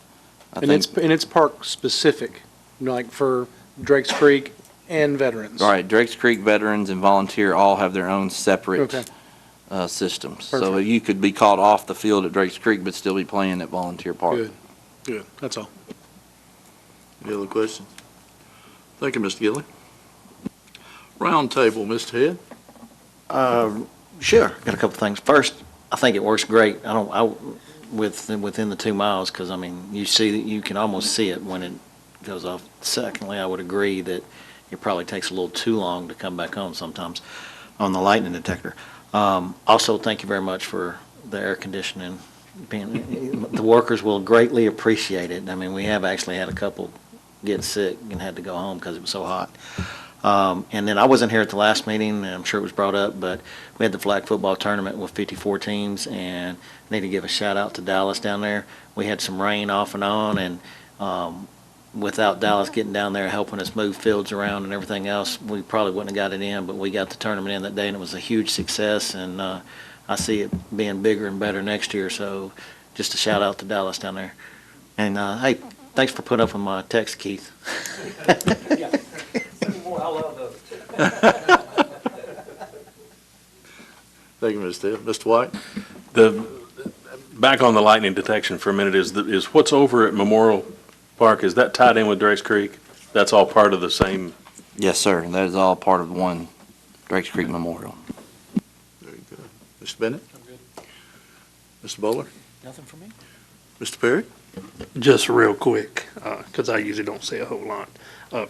I think. It's park specific, like for Drakes Creek and veterans. All right, Drakes Creek veterans and volunteer all have their own separate Okay. systems. So Perfect. you could be caught off the field at Drakes Creek but still be playing at Volunteer Park. Good. Good. That's all. Any other questions? Thank you, Mr. Gilley. Round table, Mr. Head. Sure, got a couple things. First, I think it works great. Within the 2 miles, because you can almost see it when it goes off. Secondly, I would agree that it probably takes a little too long to come back on sometimes on the lightning detector. Also, thank you very much for the air conditioning. The workers will greatly appreciate it. We have actually had a couple get sick and had to go home because it was so hot. And then I wasn't here at the last meeting, and I'm sure it was brought up, but we had the flag football tournament with 54 teams, and I need to give a shout out to Dallas down there. We had some rain off and on, and without Dallas getting down there helping us move fields around and everything else, we probably wouldn't have got it in, but we got the tournament in that day, and it was a huge success, and I see it being bigger and better next year, so just a shout out to Dallas down there. And hey, thanks for putting up with my text, Keith. I love those. Thank you, Mr. Head. Mr. White? Back on the lightning detection for a minute, is what's over at Memorial Park, is that tied in with Drakes Creek? That's all part of the same? Yes, sir. That is all part of one Drakes Creek Memorial. Very good. Mr. Bennett? I'm good. Mr. Bowler? Nothing for me. Mr. Perry? Just real quick, because I usually don't say a whole lot.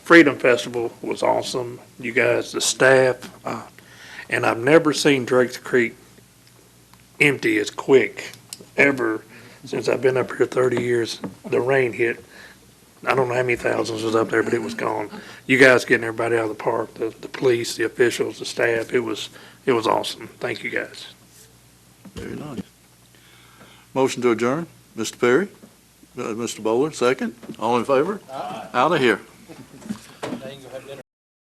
Freedom Festival was awesome. You guys, the staff, and I've never seen Drakes Creek empty as quick ever since I've been up here 30 years. The rain hit. I don't know how many thousands was up there, but it was gone. You guys getting everybody out of the park, the police, the officials, the staff, it was awesome. Thank you guys. Very nice. Motion to adjourn. Mr. Perry? Mr. Bowler, second. All in favor? Aye. Out of here.